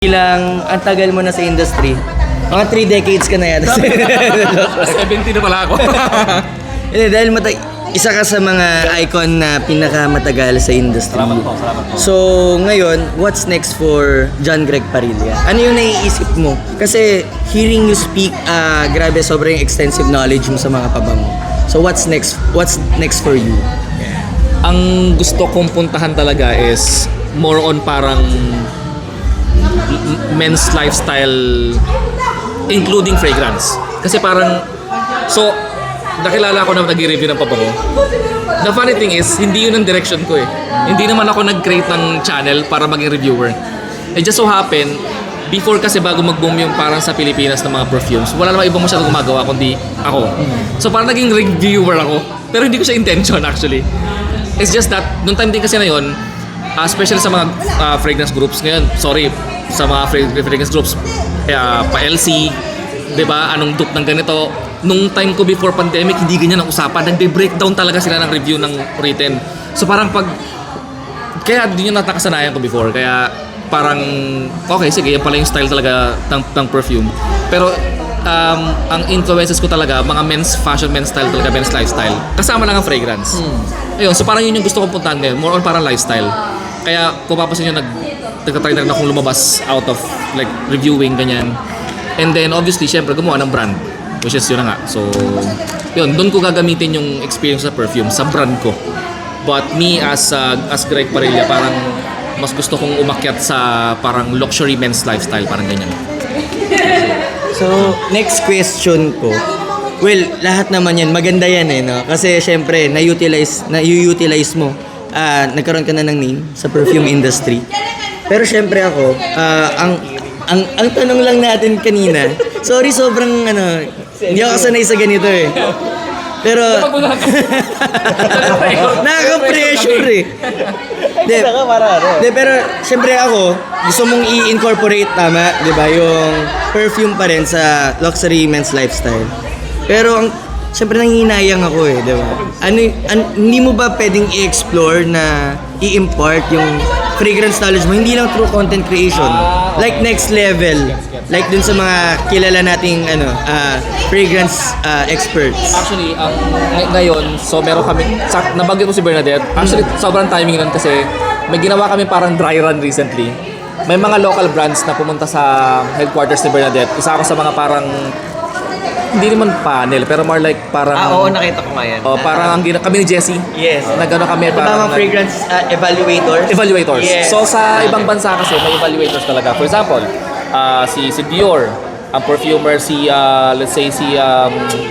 Bilang ang tagal mo na sa industry, mga 3 decades ka na yan. 70 na pala ako. Hindi, dahil isa ka sa mga icon na pinakamatagal sa industry. Salamat po. So, ngayon, what's next for John Greg Parilla? Ano yung naiisip mo? Kasi hearing you speak, grabe, sobrang extensive knowledge mo sa mga pabango. So, what's next? What's next for you? Ang gusto kong puntahan talaga is more on parang men's lifestyle including fragrance. Kasi parang, so, nakilala ko na nag-review ng pabango. The funny thing is, hindi yun ang direction ko eh. Hindi naman ako nag-create ng channel para maging reviewer. It just so happen, before kasi bago mag-boom yung parang sa Pilipinas ng mga perfumes, wala namang ibang masyadong gumagawa kundi ako. So parang naging reviewer ako. Pero hindi ko siya intention actually. It's just that, nung time din kasi na yun, especially sa mga fragrance groups ngayon, sorry, sa mga fragrance groups, pa-LC, diba, anong dupe ng ganito. Nung time ko before pandemic, hindi ganyan ang usapan. Nagbe-breakdown talaga sila ng review ng written. So parang kaya din yung natakasanayan ko before. Kaya parang, okay, sige, yan pala yung style talaga ng perfume. Pero ang influences ko talaga, mga men's fashion, men's style talaga, men's lifestyle. Kasama lang ang fragrance. Ayun, so parang yun yung gusto kong puntahan ngayon. More on parang lifestyle. Kaya kung papasin nyo, nagtatry na akong lumabas out of like reviewing, ganyan. And then obviously, syempre, gumawa ng brand. Which is yun na nga. So, yun, doon ko gagamitin yung experience sa perfume, sa brand ko. But me as Greg Parilla, parang mas gusto kong umakyat sa parang luxury men's lifestyle, parang ganyan. So, next question ko. Well, lahat naman yan, maganda yan eh, no? Kasi syempre, na-utilize mo. Nagkaroon ka na ng name sa perfume industry. Pero syempre ako, ang tanong lang natin kanina, sorry, sobrang hindi ako sanay sa ganito eh. Pero, nakaka-pressure eh. Pero syempre ako, gusto mong i-incorporate, tama, di ba, yung perfume pa rin sa luxury men's lifestyle. Pero syempre nanghihinayang ako eh, di ba? Hindi mo ba pwedeng i-explore na i-impart yung fragrance knowledge mo, hindi lang through content creation, like next level, like dun sa mga kilala nating fragrance experts. Actually, ngayon, so meron kami, nabanggit mo si Bernadette. Actually, sobrang timing nun kasi may ginawa kami parang dry run recently. May mga local brands na pumunta sa headquarters ni Bernadette. Isa ako sa mga parang, hindi naman panel, pero more like parang... Oo, nakita ko nga yan. Parang kami ni Jessie. Yes. Nagano kami parang... Mga fragrance evaluators. Evaluators. Yes. So sa ibang bansa kasi may evaluators talaga. For example, si Dior, ang perfumer let's say si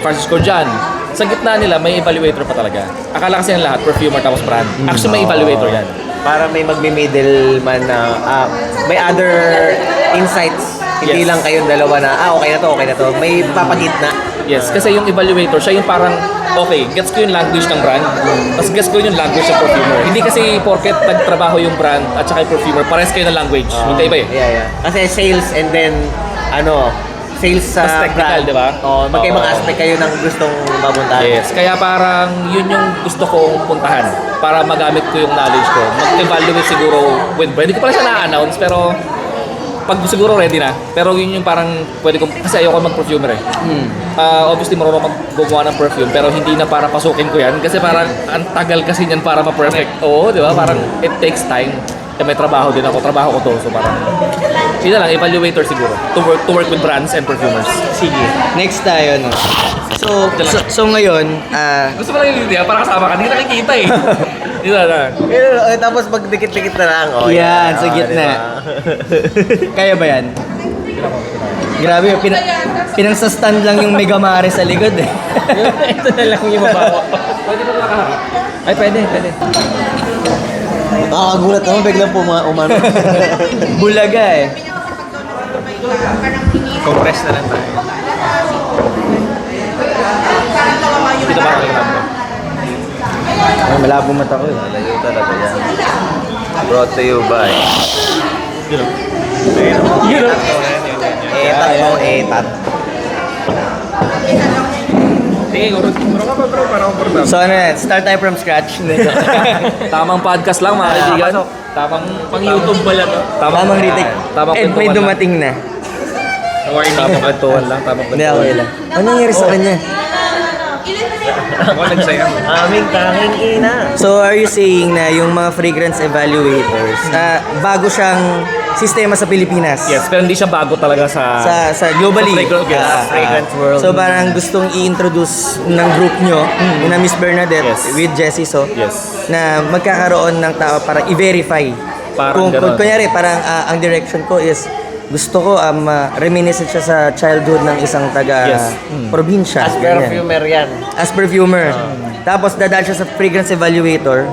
Francisco Jan. Sa gitna nila may evaluator pa talaga. Akala kasi ng lahat perfumer tapos brand. Actually may evaluator yan. Para may magmi-middleman na may other insights. Hindi Yes. lang kayong dalawa na okay na to. May papagitna. Yes, kasi yung evaluator, siya yung parang, okay, gets ko yung language ng brand, tapos gets ko yung language ng perfumer. Hindi kasi porket nagtrabaho yung brand at saka yung perfumer, parehas kayo ng language. Magkaiba eh. Yeah. Kasi sales and then sales sa Mas technical, brand. di ba? Magkaibang Oo. aspect kayo ng gustong mabuntahan. Yes, kaya parang yun yung gusto kong puntahan para magamit ko yung knowledge ko. Mag-evaluate siguro with brand. Hindi ko pala siya na-announce, pero pag siguro ready na. Pero yun yung parang pwede kong, kasi ayoko mag-perfumer eh. Obviously marunong maggumawa ng perfume, pero hindi na para pasukin ko yan. Kasi parang ang tagal kasi niyan para ma-perfect. Oo, di ba? Parang it takes time. Kaya may trabaho din ako. Trabaho ko to. So parang, yun na lang, evaluator siguro. To work with brands and perfumers. Sige. Next tayo, no? So ngayon, Gusto mo lang yung idea para kasama ka. Hindi nakikita eh. Dito na. Tapos magdikit-dikit na lang. yan, sa gitna. Kaya ba yan? Grabe, pinang-stand lang yung Mega Mare sa likod eh. Ito na lang yung mabawa. Pwede ba nakaharap? Ay, pwede. Nakakagulat naman, biglang umano. Bulaga eh. Compress na lang tayo. Dito ba kayo naman? Ay, malabo mata ko eh. Malayo talaga yan. Brought to you by... Etat mo, etat. Sige, bro ka pa bro, para comfortable. So ano yan, start tayo from scratch. Tamang podcast lang mga kaibigan. Tamang pang YouTube pala to. Tamang retake. Tamang And may kwentuhan lang. dumating na. Tamang kwentuhan lang, tamang Hindi, kwentuhan. okay lang. Ano nangyari sa kanya? Ako nagsaya. Aming tanging ina. So are you saying na yung mga fragrance evaluators, bago siyang sistema sa Pilipinas? Yes, pero hindi siya bago talaga sa Sa globally. Sa fragrance, yes. Fragrance world. So parang gustong i-introduce ng group nyo, na Miss Bernadette Yes. with Jessie So, Yes. na magkakaroon ng tao para i-verify. Parang Kung ganon. kunyari, parang ang direction ko is gusto ko reminiscent siya sa childhood ng isang Yes. probinsya. As ganyan. perfumer yan. As perfumer. Tapos dadaan siya sa fragrance evaluator.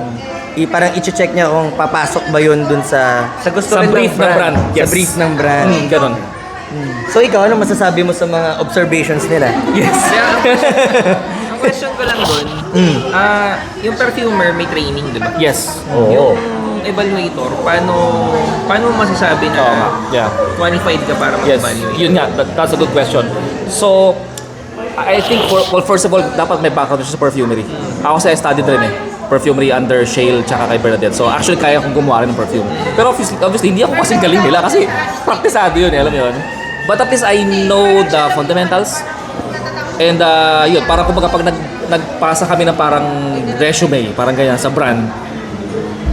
Parang i-check niya kung papasok ba yun dun sa Sa gusto sa rin brief ng brand. sa brief ng brand. Ganon. So ikaw, ano masasabi mo sa mga observations nila? Yes. Ang question ko lang doon, yung perfumer may training, di ba? Yes. Oo. Yung evaluator, paano mo masasabi na Oo nga. Yeah. qualified ka para Yes, mag-evaluate? yun nga, that's a good question. So, I think, first of all, dapat may background siya sa perfumery. Ako sa studied rin perfumery under Shale tsaka kay Bernadette. So, actually, kaya kong gumawa rin ng perfume. Pero obviously hindi ako kasing galing nila kasi praktisado yun, alam mo yun. But at least I know the fundamentals. And yun, parang kumbaga pag nagpasa kami ng parang resume, parang ganyan sa brand,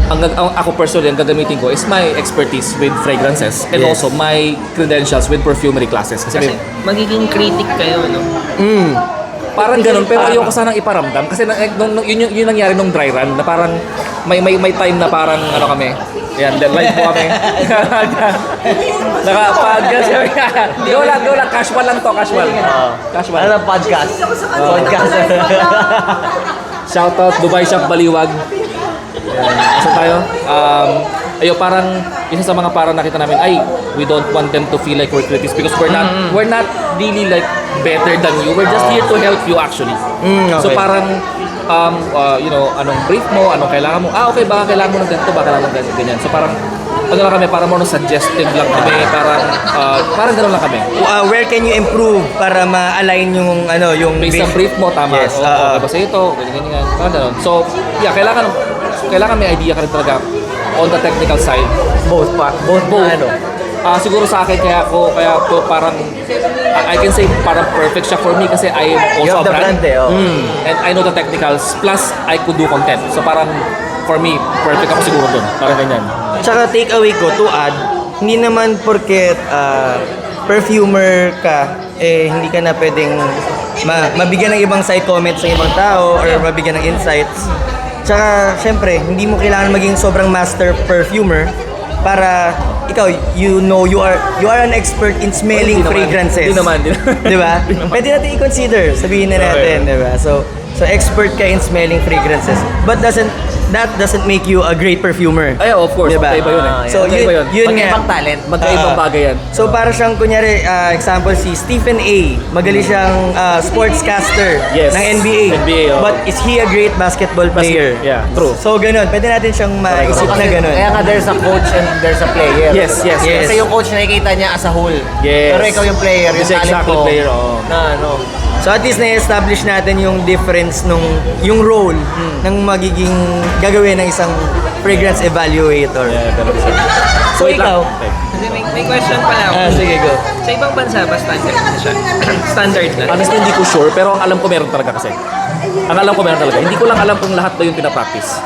ang ako personally, ang gagamitin ko is my expertise with fragrances and Yes. also my credentials with perfumery classes. Kasi, Kasi magiging critic kayo, no? parang ganun, pero ayoko sanang iparamdam. Kasi yun nangyari nung dry run, na parang may time na parang ano kami, yan, live po kami. Naka-podcast. Go lang, casual lang to, casual. Casual. Ano ang podcast? Podcast. Shoutout Dubai Shop Baliwag. So tayo, parang isa sa mga parang nakita namin, we don't want them to feel like we're critics because we're not really like better than you. We're just here to help you actually. So okay. parang anong brief mo, anong kailangan mo. Okay, baka kailangan mo ng ganito, baka kailangan mo ng ganyan. So parang ano lang kami, parang more suggestive lang kami, parang gano'n lang kami. Where can you improve para ma-align yung Based sa brief mo, tama. Yes, Okay ba sa ito, ganyan. Parang gano'n. So, yeah, kailangan may idea ka rin talaga on the technical side. Both. Ano? Siguro sa akin, kaya po parang, I can say parang perfect siya for me kasi I am You also have the a brand. brand And I know the technicals, plus I could do content. So parang, for me, perfect ako siguro dun. Parang ganyan. Tsaka take away ko to add, hindi naman porket perfumer ka, hindi ka na pwedeng mabigyan ng ibang side comments ng ibang tao or mabigyan ng insights. Tsaka, syempre, hindi mo kailangan maging sobrang master perfumer para ikaw, you are an expert in smelling Hindi naman. fragrances. Hindi naman. Di ba? Pwede natin i-consider, sabihin na natin, di ba? So expert ka in smelling fragrances, but that doesn't make you a great perfumer. Ay, of course, Diba? magkaiba yun eh. So Magkaiba yun. yun nga. Magkaibang talent. Magkaibang bagay yan. So para siyang kunyari, example si Stephen A. Magaling siyang sportscaster Yes. ng NBA. NBA, oh. But is he a great basketball player? Yeah, true. So ganun, pwede natin siyang maisip na ganun. Kaya nga there's a coach and there's a player. Yes. Kasi yung coach nakikita niya as a whole. Yes. Pero ikaw yung player, yung Yes, talent exactly, mo. player, oo. Na ano. So at least na-establish natin yung difference yung role ng magiging gagawin ng isang fragrance evaluator. Yeah, ganun siya. So ikaw, Kasi may question pala ako. sige go. Sa ibang bansa ba standard na siya? Standard na? Honestly, hindi ko sure, pero ang alam ko meron talaga kasi. Ang alam ko meron talaga. Hindi ko lang alam kung lahat ba yung pinapractice.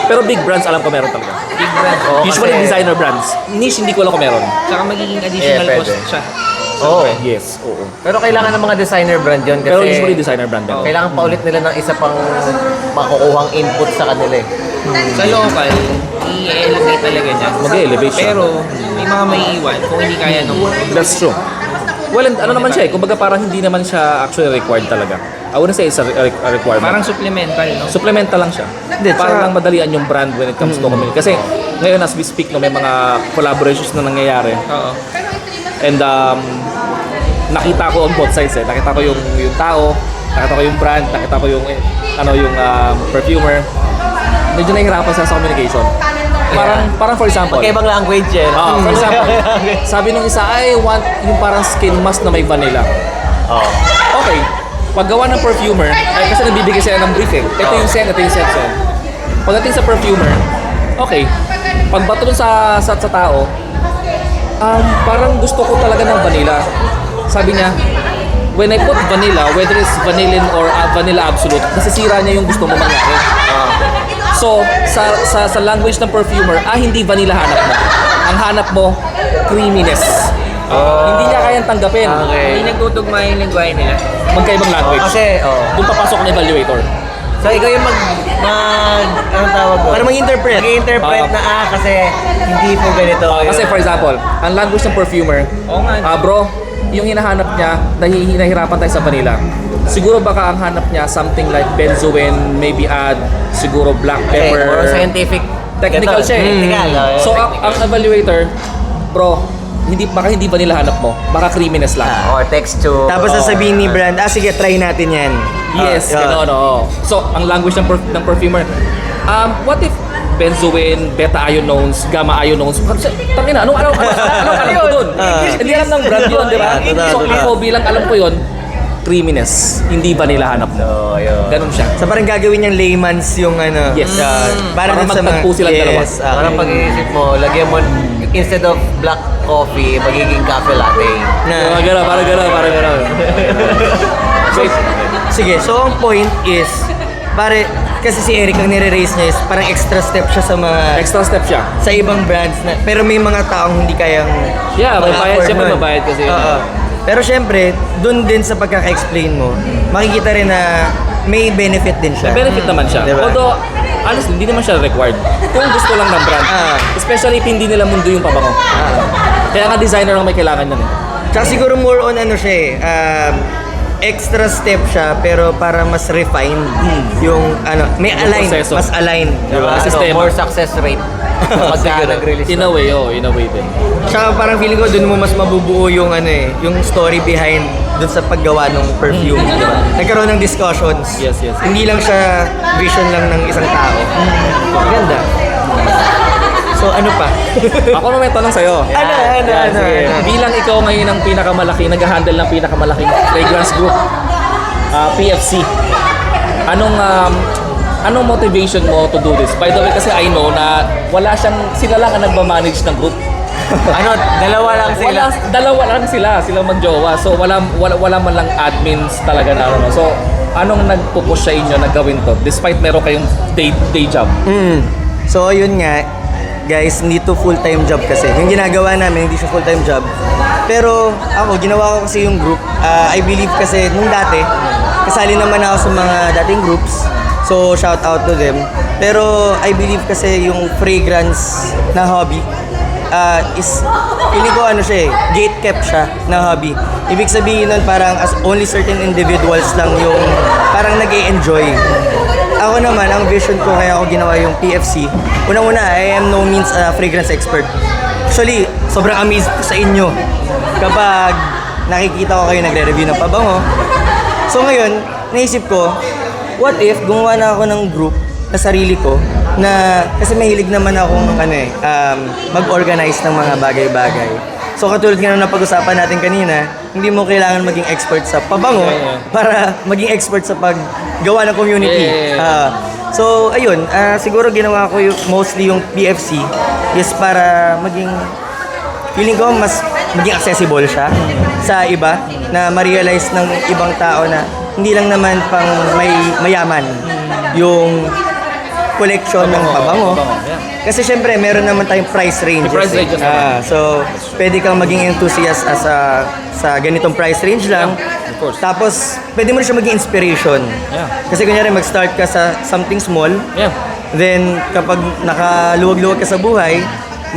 Pero big brands, alam ko meron talaga. Big brand. Oo, Usually kasi- designer brands. Niche, hindi ko alam kung meron. Tsaka magiging additional pwede. cost siya. Oo. Yes, oo. Pero kailangan ng mga designer brand yun kasi Pero usually designer brand din. kailangan pa ulit nila ng isa pang makukuhang input sa kanila eh. Sa local, i-elevate talaga niya. Mag-elevate siya. Pero may mga may iwan kung hindi kaya nung That's true. Well, ano naman siya eh. Kumbaga parang hindi naman siya actually required talaga. I wouldn't say it's a requirement. parang supplemental, no? Supplemental lang siya. Hindi, Parang tsaka- lang madalian yung brand when it comes to community. Kasi ngayon as we speak, no, may mga collaborations na nangyayari. Oo. And nakita ko on both sides eh. Nakita ko yung tao, nakita ko yung brand, nakita ko yung perfumer. Medyo nahihirapan sila sa communication. Parang for example, Magkaibang language eh. for example, sabi nung isa, I want yung parang skin mask na may vanilla. Oh. Okay, paggawa ng perfumer, ay kasi nagbibigay sila ng brief eh. Ito yung scent, ito yung scent. So, pagdating sa perfumer, okay, pagbato dun sa tao, parang gusto ko talaga ng vanilla. Sabi niya, when I put vanilla, whether it's vanillin or vanilla absolute, nasisira niya yung gusto mo mangyari. So, sa language ng perfumer, hindi vanilla hanap mo. Ang hanap mo, creaminess. Hindi niya kayang tanggapin. Okay. Hindi nagtutugma yung lingwahe nila. Magkaibang language. Kasi, Doon papasok na evaluator. So, ikaw yung anong tawag doon? Para mag-interpret. Mag-interpret na, kasi hindi po ganito. Kasi for example, ang language ng perfumer, Oo nga. bro, yung hinahanap niya, nahihirapan tayo sa vanilla. Siguro baka ang hanap niya something like benzoin, maybe add siguro black Okay, pepper. more scientific. Technical siya eh. Technical. So ang evaluator, bro, baka hindi vanilla hanap mo, baka creaminess lang. Or texture. Tapos sasabihin ni brand, sige, try natin yan. Yes, gano'n, oo. So, ang language ng perfumer, what if benzoin, beta-ionones, gamma-ionones, tangina, anong alam ko dun? Hindi alam ng brand yun, di ba? So, ako bilang alam ko yun, creaminess, hindi vanilla hanap mo. So, yun. Ganun siya. So parang gagawin niyang layman's yung ano. Yes. Para Para dun sa magtagpo silang dalawa. Yes, Parang pag-iisip mo, lagyan mo, instead of black coffee, magiging cafe latte. Na, Parang gano'n. Wait, sige, so ang point is, pare, kasi si Eric ang nire-raise niya is parang extra step siya sa mga extra step siya. sa ibang brands na pero may mga taong hindi kayang Yeah, may bayad, mag-afford siyempre nun. mabayad kasi yun. Oo. Pero syempre, dun din sa pagkaka-explain mo, makikita rin na may benefit din siya. May benefit naman siya. Diba? Although, honestly, hindi naman siya required. Kung gusto lang ng brand. Especially if hindi nila mundo yung pabango. Kaya nga designer ang may kailangan nun eh. Tsaka siguro more on ano siya eh, extra step siya pero para mas refined yung ano, may Yung align, proseso. mas align, diba? Sa sistema. More success rate. Pagka nag-release In a way, in a way din. Tsaka parang feeling ko dun mo mas mabubuo yung ano eh, yung story behind dun sa paggawa ng perfume, diba? Nagkaroon ng discussions. Yes. Hindi lang siya vision lang ng isang tao. Ganda. So ano pa? Ako naman may tanong sa'yo. Ano? Sige. Bilang ikaw ngayon ang pinakamalaki, nag-handle ng pinakamalaking fragrance group, PFC, anong motivation mo to do this? By the way, kasi I know na sila lang ang nagmamanage ng group. Dalawa lang sila. Dalawa lang sila magjowa. So wala man lang admins talaga na ano. So anong nagpupush sa inyo na gawin to despite meron kayong day job? So yun nga, guys, hindi to full-time job kasi. Yung ginagawa namin, hindi siya full-time job. Pero ako, ginawa ko kasi yung group. I believe kasi nung dati, kasali naman ako sa mga dating groups. So shout out to them. Pero I believe kasi yung fragrance na hobby is, feeling ko ano siya eh, gate kept siya na hobby. Ibig sabihin nun parang as only certain individuals lang yung parang nag-e-enjoy. Ako naman, ang vision ko kaya ako ginawa yung PFC. Unang-una, I am no means a fragrance expert. Actually, sobrang amazed ko sa inyo kapag nakikita ko kayo nagre-review ng pabango. So ngayon, naisip ko, what if gumawa na ako ng group na sarili ko na kasi mahilig naman akong mag-organize ng mga bagay-bagay. So katulad nga na napag-usapan natin kanina, hindi mo kailangan maging expert sa pabango para maging expert sa paggawa ng community. So ayun, siguro ginawa ko mostly yung PFC is para maging, feeling ko mas maging accessible siya sa iba na ma-realize ng ibang tao na hindi lang naman pang mayaman yung collection ng pabango. Kasi syempre, meron naman tayong price ranges. May price ranges naman. So, pwede kang maging enthusiast sa ganitong price range lang. Of course. Tapos, pwede mo rin siya maging inspiration. Yeah. Kasi kunyari, mag-start ka sa something small. Yeah. Then, kapag nakaluwag-luwag ka sa buhay,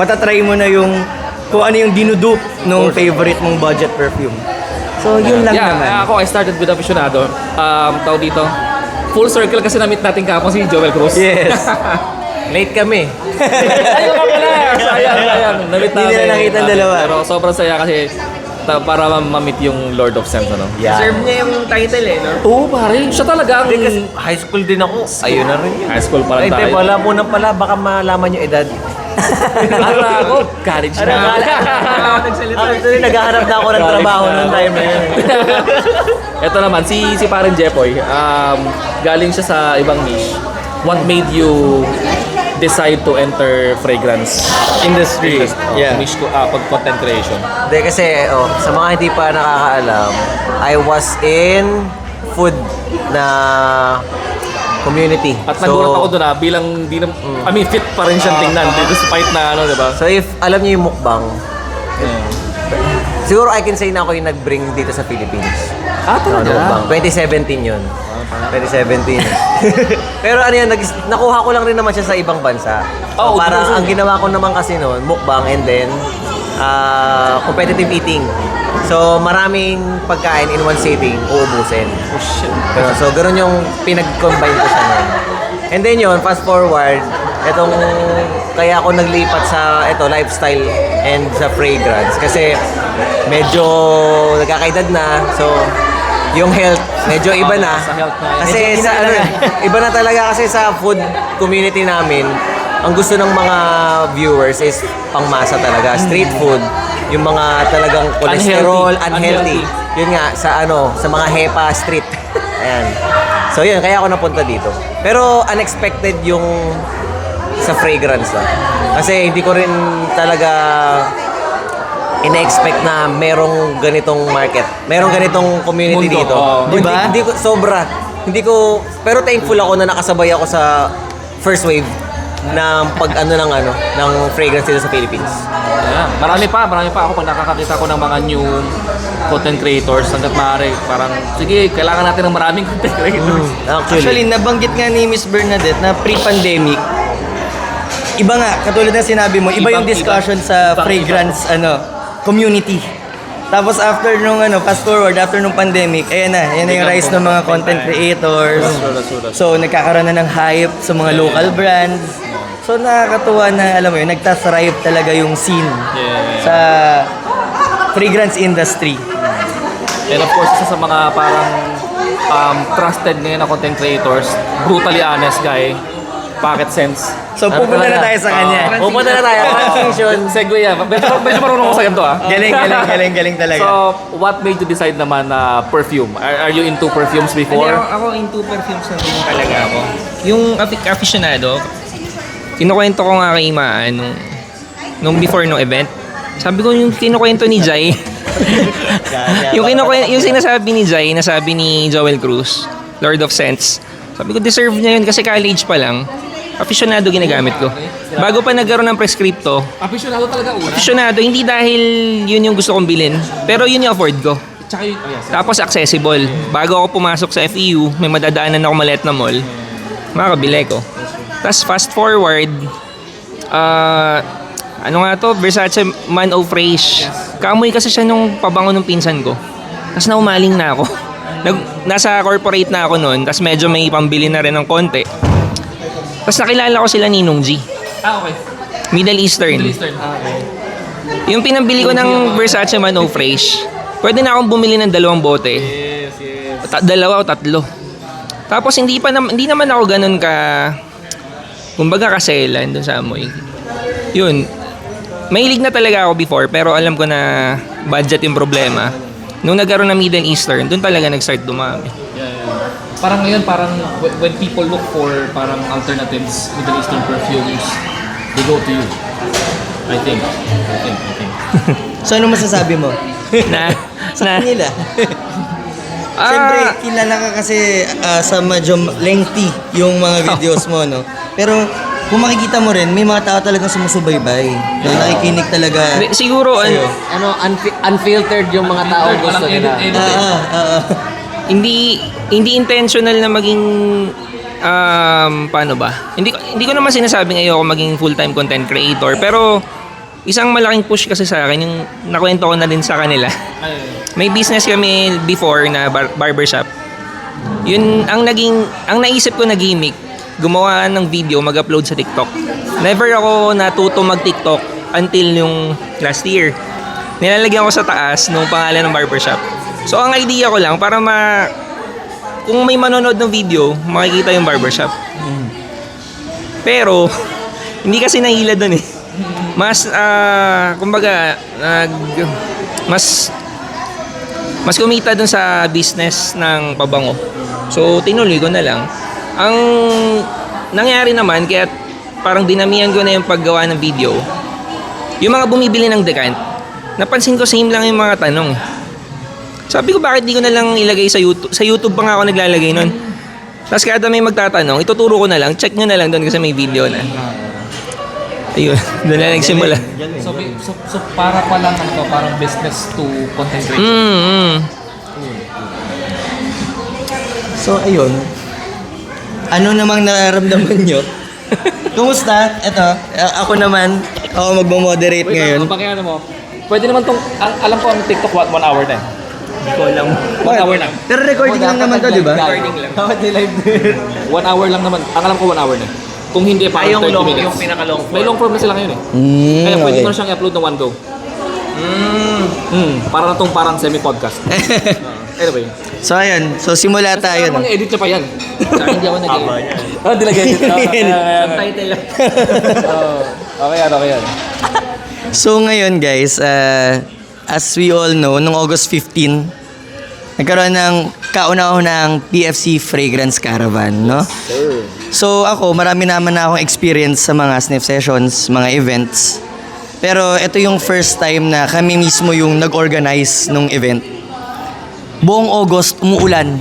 matatry mo na yung kung ano yung dinudupe ng favorite mong budget perfume. So, yun lang naman. Ako, I started with Aficionado. Tawag dito, full circle kasi na-meet natin kahapon si Joel Cruz. Yes. Late kami. Ayun ka pala! Sayang. Na-meet Hindi namin. nila nakita ang dalawa. Pero sobrang saya kasi para ma-meet yung Lord of Sense, ano? Yeah. Deserve niya yung title eh, no? Oo, pare. Siya talaga ang... Hindi, kasi high school din ako. Ayun na rin yun. High school pa lang Ay, tayo. wala muna pala. Baka malaman yung edad. Para ako, college na. Actually, naghahanap na ako ng trabaho noong time na yun. Ito naman, si Paren Jepoy, galing siya sa ibang niche. What made you decide to enter fragrance Industry. Yeah. niche ko, pag content creation? Hindi kasi, sa mga hindi pa nakakaalam, I was in food na community. At nagulat ako doon bilang fit pa rin siyang tingnan despite na ano, di ba? So if alam niyo yung mukbang, siguro I can say na ako yung nag-bring dito sa Philippines. Talaga? Mukbang. 2017 yun. 2017. Pero ano yun, nakuha ko lang rin naman siya sa ibang bansa. Oh, Para so- ang ginawa ko naman kasi noon, mukbang and then competitive eating. So maraming pagkain in one sitting, uubusin. Oh shit. So ganoon yung pinag-combine ko siya noon. And then yun, fast forward, kaya ako naglipat sa lifestyle and sa fragrance kasi medyo nagkakaedad na, so yung health medyo iba na. Sa health na. Kasi Medyo sa iba na talaga kasi sa food community namin, ang gusto ng mga viewers is pangmasa talaga, street food, yung mga talagang cholesterol, unhealthy. Yun nga sa sa mga hepa street. Ayan. So yun, kaya ako napunta dito. Pero unexpected yung sa fragrance lang. Kasi hindi ko rin talaga ina-expect na merong ganitong market. Merong ganitong community Mundo, dito. di ba? Hindi ko sobra. Pero thankful ako na nakasabay ako sa first wave ng ng fragrance dito sa Philippines. Yeah. Marami pa ako pag nakakakita ko ng mga new content creators hanggat maaari parang sige, kailangan natin ng maraming content creators. Actually, nabanggit nga ni Miss Bernadette na pre-pandemic, iba nga, katulad na sinabi mo, iba yung discussion sa fragrance community. Tapos after nung fast forward, after nung pandemic, ayan na yung rise ng mga content creators. So nagkakaroon na ng hype sa mga local brands. So nakakatuwa na, alam mo yun, nagta-thrive talaga yung scene sa fragrance industry. And of course, isa sa mga parang trusted ngayon na content creators, brutally honest guy, Pocket Sense. So pupunta na tayo sa kanya. Pupunta na tayo. Transition. Segue yan. Medyo marunong ako sa ganito Galing talaga. So, what made you decide naman na perfume? Are you into perfumes before? Ako into perfumes na din talaga ako. Yung aficionado, kinukwento ko nga kay Imaan nung before nung event. Sabi ko yung kinukwento ni Jai. yung sinasabi ni Jai, nasabi ni Joel Cruz, Lord of Scents. Sabi ko deserve niya yun kasi college pa lang. Aficionado ginagamit ko. Bago pa nagkaroon ng prescripto, Aficionado talaga una. aficionado, hindi dahil yun yung gusto kong bilhin, pero yun yung afford ko. Tsaka yun, Tapos accessible. Bago ako pumasok sa FEU, may madadaanan ako maliit na mall, makakabili ko. Tapos fast forward, Versace Man of Fresh. Kamoy kasi siya nung pabango ng pinsan ko. Tapos naumaling na ako. Nasa corporate na ako noon, tapos medyo may pambili na rin ng konti. Tapos nakilala ko sila ni Nung G. okay. Middle Eastern. Okay. Yung pinambili ko ng Versace Man of Fresh, pwede na akong bumili ng 2 bote. Yes. 2 o 3. Tapos hindi naman ako ganun kumbaga kaselan dun sa amoy. Yun. Mahilig na talaga ako before, pero alam ko na budget yung problema. Nung nagkaroon ng Middle Eastern, dun talaga nag-start dumami. Yeah. Parang ngayon, when people look for parang alternatives, Middle Eastern perfumes, they go to you. I think. So ano masasabi mo? Sa kanila. Siyempre, kilala ka kasi sa medyo lengthy yung mga videos mo, no? Pero kung makikita mo rin, may mga tao talagang sumusubaybay. No? Nakikinig talaga. Siguro, Unfiltered yung mga tao gusto nila. hindi intentional na maging paano ba? Hindi ko naman sinasabing ayoko maging full-time content creator, pero isang malaking push kasi sa akin yung nakwento ko na din sa kanila. May business kami before na barbershop. Yun ang naisip ko na gimmick, gumawa ng video, mag-upload sa TikTok. Never ako natuto mag-TikTok until yung last year. Nilalagyan ko sa taas nung pangalan ng barbershop. So ang idea ko lang para kung may manonood ng video, makikita yung barbershop. Pero hindi kasi nahila doon eh. mas kumbaga mas kumita dun sa business ng pabango. So tinuloy ko na lang. Ang nangyari naman kaya parang dinamihan ko na yung paggawa ng video. Yung mga bumibili ng decant, napansin ko same lang yung mga tanong. Sabi ko bakit di ko na lang ilagay sa YouTube. Sa YouTube pa nga ako naglalagay nun. Tapos kada may magtatanong, ituturo ko na lang, check nyo na lang doon kasi may video na. Ayun, doon na nagsimula. So para pa lang ano, parang business to content creation. So, ayun. Ano namang nararamdaman nyo? Kumusta? Ito, ako naman, ako magmo-moderate ngayon. Bakit ano mo? Pwede naman tong, alam ko ang TikTok 1 hour na. Hindi ko alam. 1 hour lang. Pero recording lang naman to, di ba? Recording lang. Dapat live 1 hour lang naman. Ang alam ko 1 hour na. Kung hindi pa yung 30 long, minutes. yung pinaka-long form. May long form na sila ngayon eh. Kaya pwede Okay. mo na siyang i-upload ng one go. Para na tong parang semi-podcast. Anyway. So, ayun. So, simula tayo. Parang edit niya pa yan. Sa akin, hindi ako nag-edit. Ah, di nag-edit. Title lang. Okay yan. So, ngayon, guys, as we all know, nung August 15, nagkaroon ng kauna-unang PFC Fragrance Caravan, no? So, ako, marami naman na akong experience sa mga sniff sessions, mga events. Pero ito yung first time na kami mismo yung nag-organize nung event. Buong August, umuulan.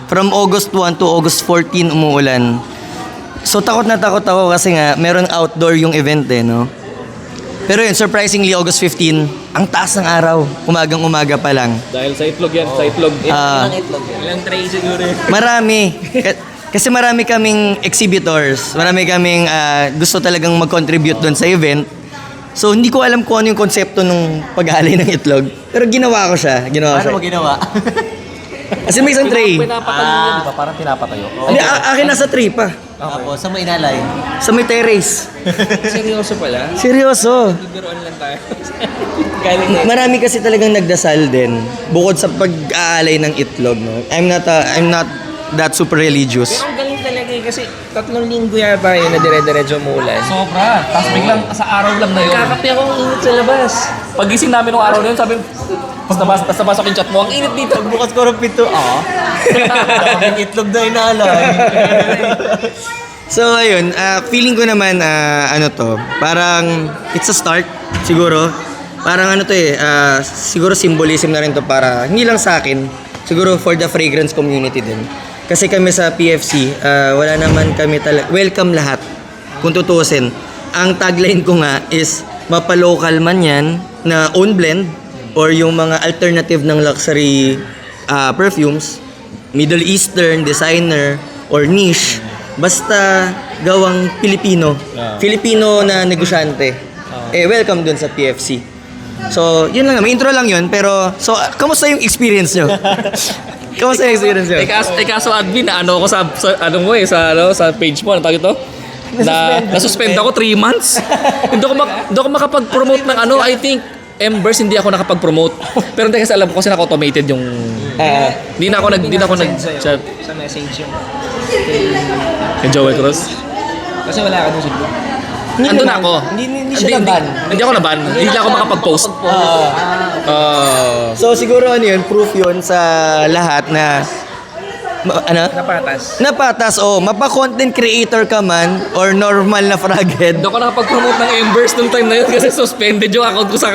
From August 1 to August 14, umuulan. So, takot na takot ako kasi nga, meron outdoor yung event eh, no? Pero yun, surprisingly, August 15, ang taas ng araw. Umagang-umaga pa lang. Dahil sa itlog yan, sa itlog. Ilang tray siguro. Marami. Kasi marami kaming exhibitors. Marami kaming gusto talagang mag-contribute doon sa event. So, hindi ko alam kung ano yung konsepto ng pag-aalay ng itlog. Pero ginawa ko siya. Paano mo ginawa? Kasi may isang tray. Pinapatayo yan, di ba? Parang pinapatayo. Hindi, akin nasa tray pa. Tapos, saan mo inalay? Sa may terrace. Seryoso pala. Seryoso. Bibiroon lang tayo. Galing na. Marami kasi talagang nagdasal din. Bukod sa pag-aalay ng itlog. No? I'm not that super religious. Pero ang galing talaga eh, kasi 3 linggo yata yun na dire-diretso umuulan. Sobra. Tapos biglang sa araw lang na yun. Kakapi ako ang init sa labas. Pagising namin nung araw na yun, sabi, basta pasok yung chat mo, ang init dito. Bukas ko rin pito. Daming itlog na inalay. So ayun, feeling ko naman parang it's a start siguro. Parang ano to siguro symbolism na rin to para hindi lang sa akin, siguro for the fragrance community din. Kasi kami sa PFC, wala naman kami welcome lahat. Kung tutuusin, ang tagline ko nga is mapa-local man yan na own blend or yung mga alternative ng luxury perfumes, Middle Eastern, designer, or niche, basta gawang Pilipino. Filipino na negosyante. Welcome dun sa PFC. So, yun lang. May intro lang yun. Pero, so, kamusta yung experience nyo? Kamusta yung experience nyo? Kaso admin na ano ako sa page mo, ano tawag ito? Na-suspend ako 3 months. Hindi ako makapag-promote ng ano, I think Embers hindi ako nakapag-promote. Pero hindi kasi alam ko kasi naka-automated yung hindi na ako nag-chat Sa message yung kay Joel Cruz. kasi wala ka dun sa group. Andun ako. Hindi siya naban. Hindi ako naban. Hindi lang ako makapag-post. So, siguro ano yun, proof yun sa lahat na Napatas. napatas, mapa-content creator ka man or normal na fraghead. Hindi ako nakapag-promote ng Embers nung time na yun kasi suspended yung account ko sa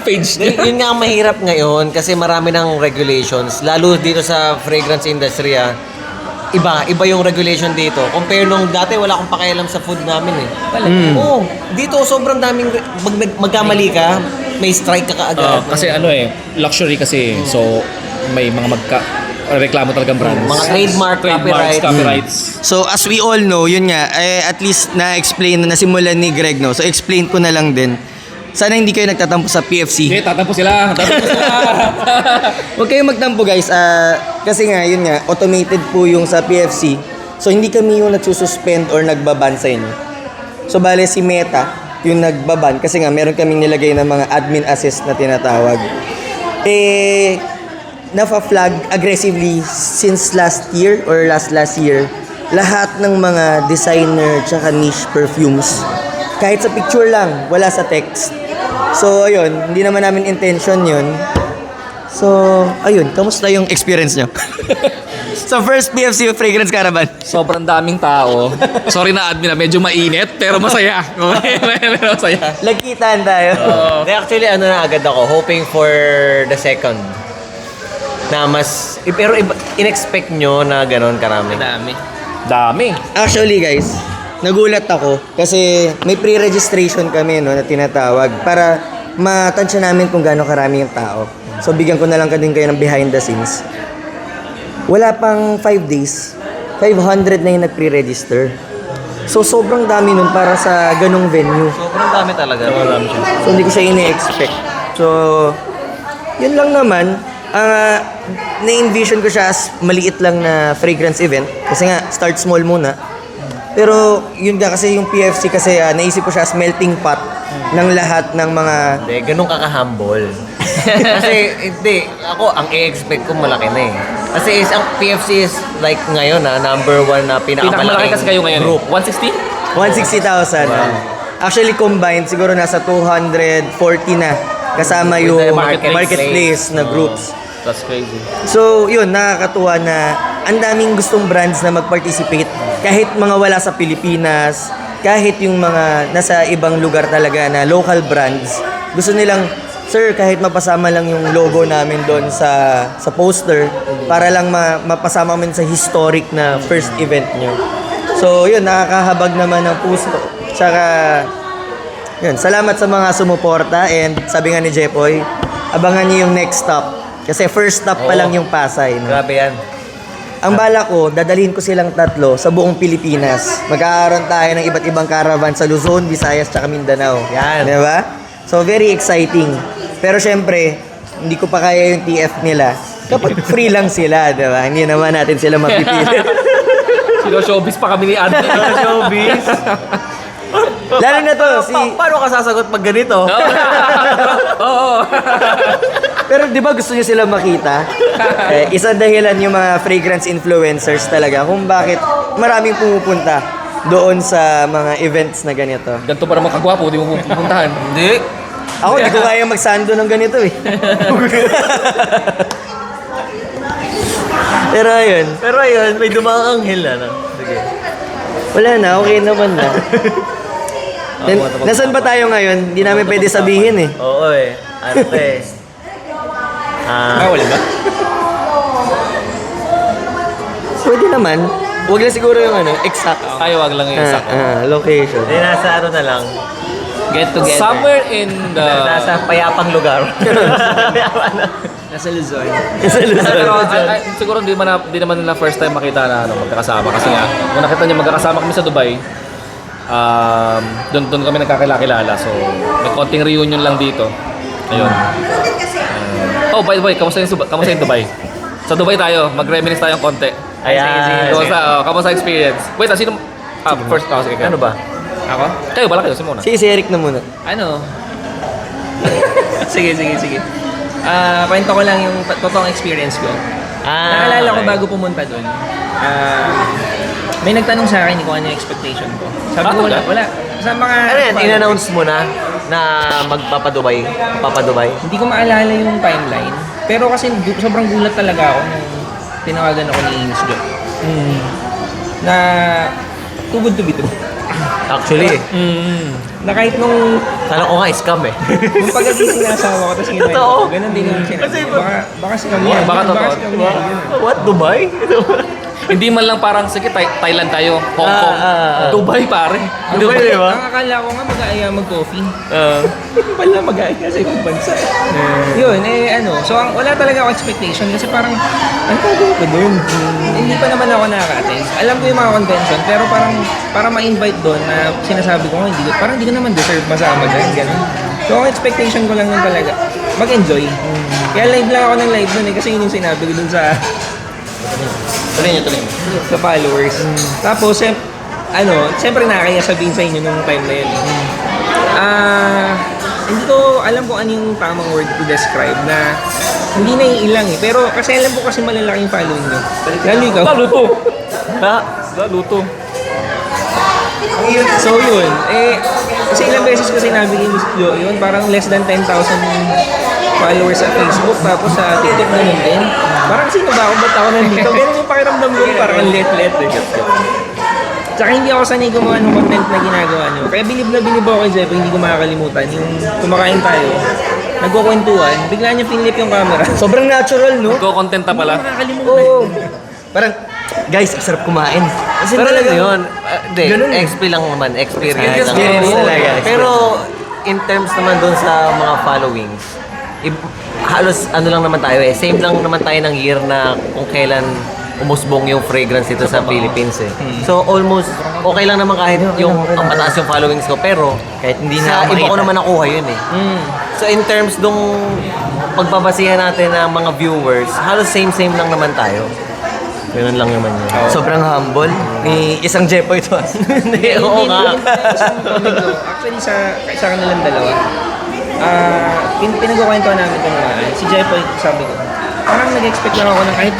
page niya. Yun nga ang mahirap ngayon kasi marami ng regulations. Lalo dito sa fragrance industry Iba yung regulation dito. Compare nung dati, wala akong pakialam sa food namin eh. Oo. Dito sobrang daming, magkamali ka, may strike ka kaagad. Kasi luxury kasi. So, may mga reklamo talagang brands. Mga trademark, copyrights. So, as we all know, yun nga, at least na-explain na nasimulan ni Greg, no? So, explain ko na lang din. Sana hindi kayo nagtatampo sa PFC. Okay, tatampo sila. Huwag kayong magtampo, guys. Kasi nga, yun nga, automated po yung sa PFC. So, hindi kami yung nagsususpend or nagbaban sa inyo. So, bale si Meta, yung nagbaban. Kasi nga, meron kaming nilagay ng mga admin assist na tinatawag. Nafa-flag aggressively since last year or last year lahat ng mga designer tsaka niche perfumes kahit sa picture lang, wala sa text. So, ayun, hindi naman namin intention yun. So, ayun, kamusta yung experience nyo? Sa first PFC Fragrance Caravan. Sobrang daming tao. Sorry na admin na medyo mainit pero masaya. Pero masaya. Lagkitan tayo. Actually, ano na agad ako, hoping for the second. Na mas, pero in-expect nyo na gano'n karami. Dami. Dami. Actually guys, nagulat ako kasi may pre-registration kami no, na tinatawag para matansya namin kung gaano karami yung tao. So bigyan ko na lang din kayo ng behind the scenes. Wala pang 5 days, 500 na yung nag-pre-register. So sobrang dami nun para sa ganong venue. Sobrang dami talaga. So hindi ko siya ini-expect. So yun lang naman. Na-envision ko siya as maliit lang na fragrance event. Kasi nga, start small muna. Pero yun nga kasi yung PFC kasi naisip ko siya as melting pot ng lahat ng mga... Hindi, ganun ka-humble. Kasi, hindi, ako, ang i-expect ko malaki na eh. Kasi ang PFC is like ngayon number 1 na Pinakamalaki pinakamalaking kasi kayo ngayon. group. 160? 160,000. Actually combined, siguro nasa 240 na. Kasama With yung the marketplace. na groups. That's crazy. So, yun, nakakatuwa na ang daming gustong brands na mag-participate. Kahit mga wala sa Pilipinas, kahit yung mga nasa ibang lugar talaga na local brands, gusto nilang, sir, kahit mapasama lang yung logo namin doon sa poster, para lang mapasama kami sa historic na first event nyo. So, yun, nakakahabag naman ng puso. Tsaka, yun, salamat sa mga sumuporta and sabi nga ni Jepoy, abangan niyo yung next stop. Kasi first stop pa lang yung Pasay. No? Grabe yan. Ang bala ko, dadalhin ko silang tatlo sa buong Pilipinas. Magkakaroon tayo ng iba't ibang caravan sa Luzon, Visayas, tsaka Mindanao. Yan. Diba? So, very exciting. Pero syempre, hindi ko pa kaya yung TF nila. Kapag free lang sila, diba? Hindi naman natin sila mapipilit. Showbiz pa kami ni admin. Showbiz. Lalo na to, si... Paano ka sasagot pag ganito? Oo. Pero di ba gusto niyo sila makita? Isa dahilan yung mga fragrance influencers talaga kung bakit maraming pumupunta doon sa mga events na ganito. Ganito pa naman kagwapo, di mo pupuntahan. Hindi. Ako, di ko kaya magsando ng ganito eh. Pero ayun, may dumaang anghel na. Sige. wala na, okay naman na. Nasaan ba tayo ngayon? Hindi namin pwede sabihin eh. Oo eh. Ano to eh. Wala ba? Pwede naman. Huwag lang siguro yung exact. Ay, wag lang yung sakto. Location. Hindi, nasa ano na lang. Get together. Somewhere in the... Nasa payapang lugar. Nasa Luzon. Pero siguro di naman nila first time makita na magkakasama. Kasi nga, kung nakita niyo magkakasama kami sa Dubai, doon kami nagkakilala. So, may konting reunion lang dito. Ayun. Oh, by the way, kamusta yung Dubai? Sa Dubai tayo, mag-reminisce tayong konti. Ayan. Kamusta experience? Wait, sino? First, sige. Ano ba? Ako? Kayo, bala kayo, Simona. Si Eric na muna. Ano? sige. Kwento ko lang yung totoong experience ko. Naalala ko okay. bago pumunta doon. May nagtanong sa akin kung ano yung expectation ko. Sabi ko wala. Sa mga... Ano yan? In-announce mo na magpapadubay? Papadubay? Hindi ko maalala yung timeline. Pero kasi sobrang gulat talaga ako nung tinawagan ako ni Ines Jo. Na too good to be true. Actually, Na kahit nung kala ko nga scam eh. Nung pagkagising na asawa ko, tapos ginawin Totoo. ko, ganun din yung sinabi. Kasi Baka si kami yan. Baka totoo. si kami yan. What? Dubai? Hindi man lang parang, sige, Thailand tayo, Hong Kong, Dubai pare. Dubai, di ba? Ang akala ko nga mag-aaya mag-coffee. Pala mag-aaya sa ibang bansa. Yun, so wala talaga ako expectation kasi parang, ano gagawin ko doon? Hindi pa naman ako nakaka-attend. Alam ko yung mga convention, pero parang ma-invite doon na sinasabi ko, parang hindi ko naman deserve masama dyan, gano'n. So ang expectation ko lang nun talaga, mag-enjoy. Kaya live lang ako ng live doon kasi yun yung sinabi ko doon sa Tuloy niyo. sa followers. Tapos, siyempre nakakaya sabihin sa inyo nung time na yun. Hindi ko alam kung ano yung tamang word to describe na hindi na iilang eh. Pero kasi alam ko kasi malalaki yung following nyo. Lalo ikaw. Lalo to. So yun, kasi ilang beses ko sinabi kay Miss Jo, yun, parang less than 10,000 followers sa Facebook, tapos sa TikTok ganun din. Parang sino ba ako, ba't ako nandito? Ganun yung pakiramdam ko, parang ang let. Tsaka hindi ako sanay gumawa ng content na ginagawa nyo. Kaya bilib na bilib ako kay Jeff, hindi ko makakalimutan. Yung kumakain tayo, nagkukwentuhan, bigla niya pinlip yung camera. Sobrang natural, no? Go-content na pala. Makakalimutan. Oo. Parang, guys, ang sarap kumain. Kasi Pero talaga yun, Ganun eh. XP lang naman, experience lang. Experience Oo. talaga. Pero in terms naman dun sa mga followings, halos ano lang naman tayo same lang naman tayo ng year na kung kailan umusbong yung fragrance dito sa Philippines eh. So almost okay lang naman kahit yung ang mataas yung followings ko, pero Kahit hindi sa na iba ko makita. naman nakuha yun eh. So in terms dong pagbabasihan natin ng mga viewers, halos same lang naman tayo. Ganun lang naman yun. Sobrang humble ni isang Jepoy to. Hindi, oo nga. Actually, sa kanilang dalawa, pinagkukwentuhan namin ito naman. Si Jepoy, sabi ko, parang nag-expect lang ako ng kahit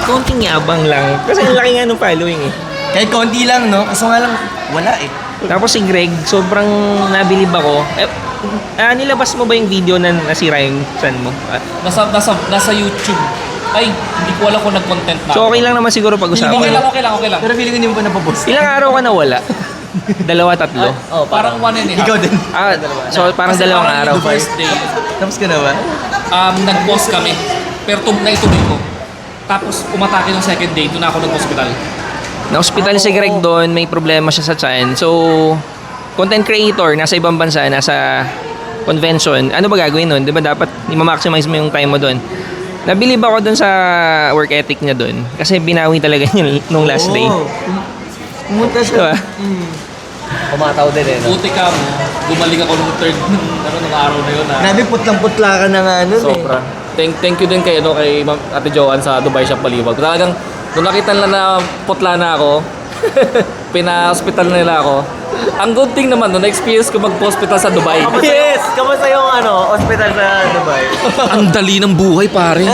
konting yabang lang. Kasi ang laki nga ng following eh. Kahit konti lang, no? Kaso nga lang, wala eh. Tapos si Greg, sobrang nabilib ako. Nilabas mo ba yung video na nasira yung chan mo? Nasa YouTube. Ay, hindi ko alam kung nag-content na. So okay lang naman siguro pag-usapan. Okay lang. Pero feeling ko hindi mo pa napapost. Ilang araw ka nawala? 2, 3? Oh, Parang 1.5. Ikaw din. So parang Kasi 2 parang araw. the first day, Tapos ka na ba? nag-post kami. Pero naituloy ko. Tapos umatake ng second day, doon ako nag-hospital. Na-hospital si Greg doon, may problema siya sa tiyan. So, content creator, nasa ibang bansa, nasa convention. Ano ba gagawin nun? Di ba dapat i-maximize mo yung time mo doon? Nabilib ako doon sa work ethic niya doon. Kasi binawi talaga niya nung last day. Pumunta Diba? Kumataw din eh. No? Buti ka mo, gumaling ako nung third, nung araw na yun. Grabe, putlang-putla ka na nga nun Sobra. Thank you din kay Ma'am Ate Joanne sa Dubai Shop Baliwag. Talagang nung nakita nila na putla na ako, pina-hospital na nila ako. Ang good thing naman nung na-experience ko mag-hospital sa Dubai. Yes! Kamusta yung hospital sa Dubai? Ang dali ng buhay, pare.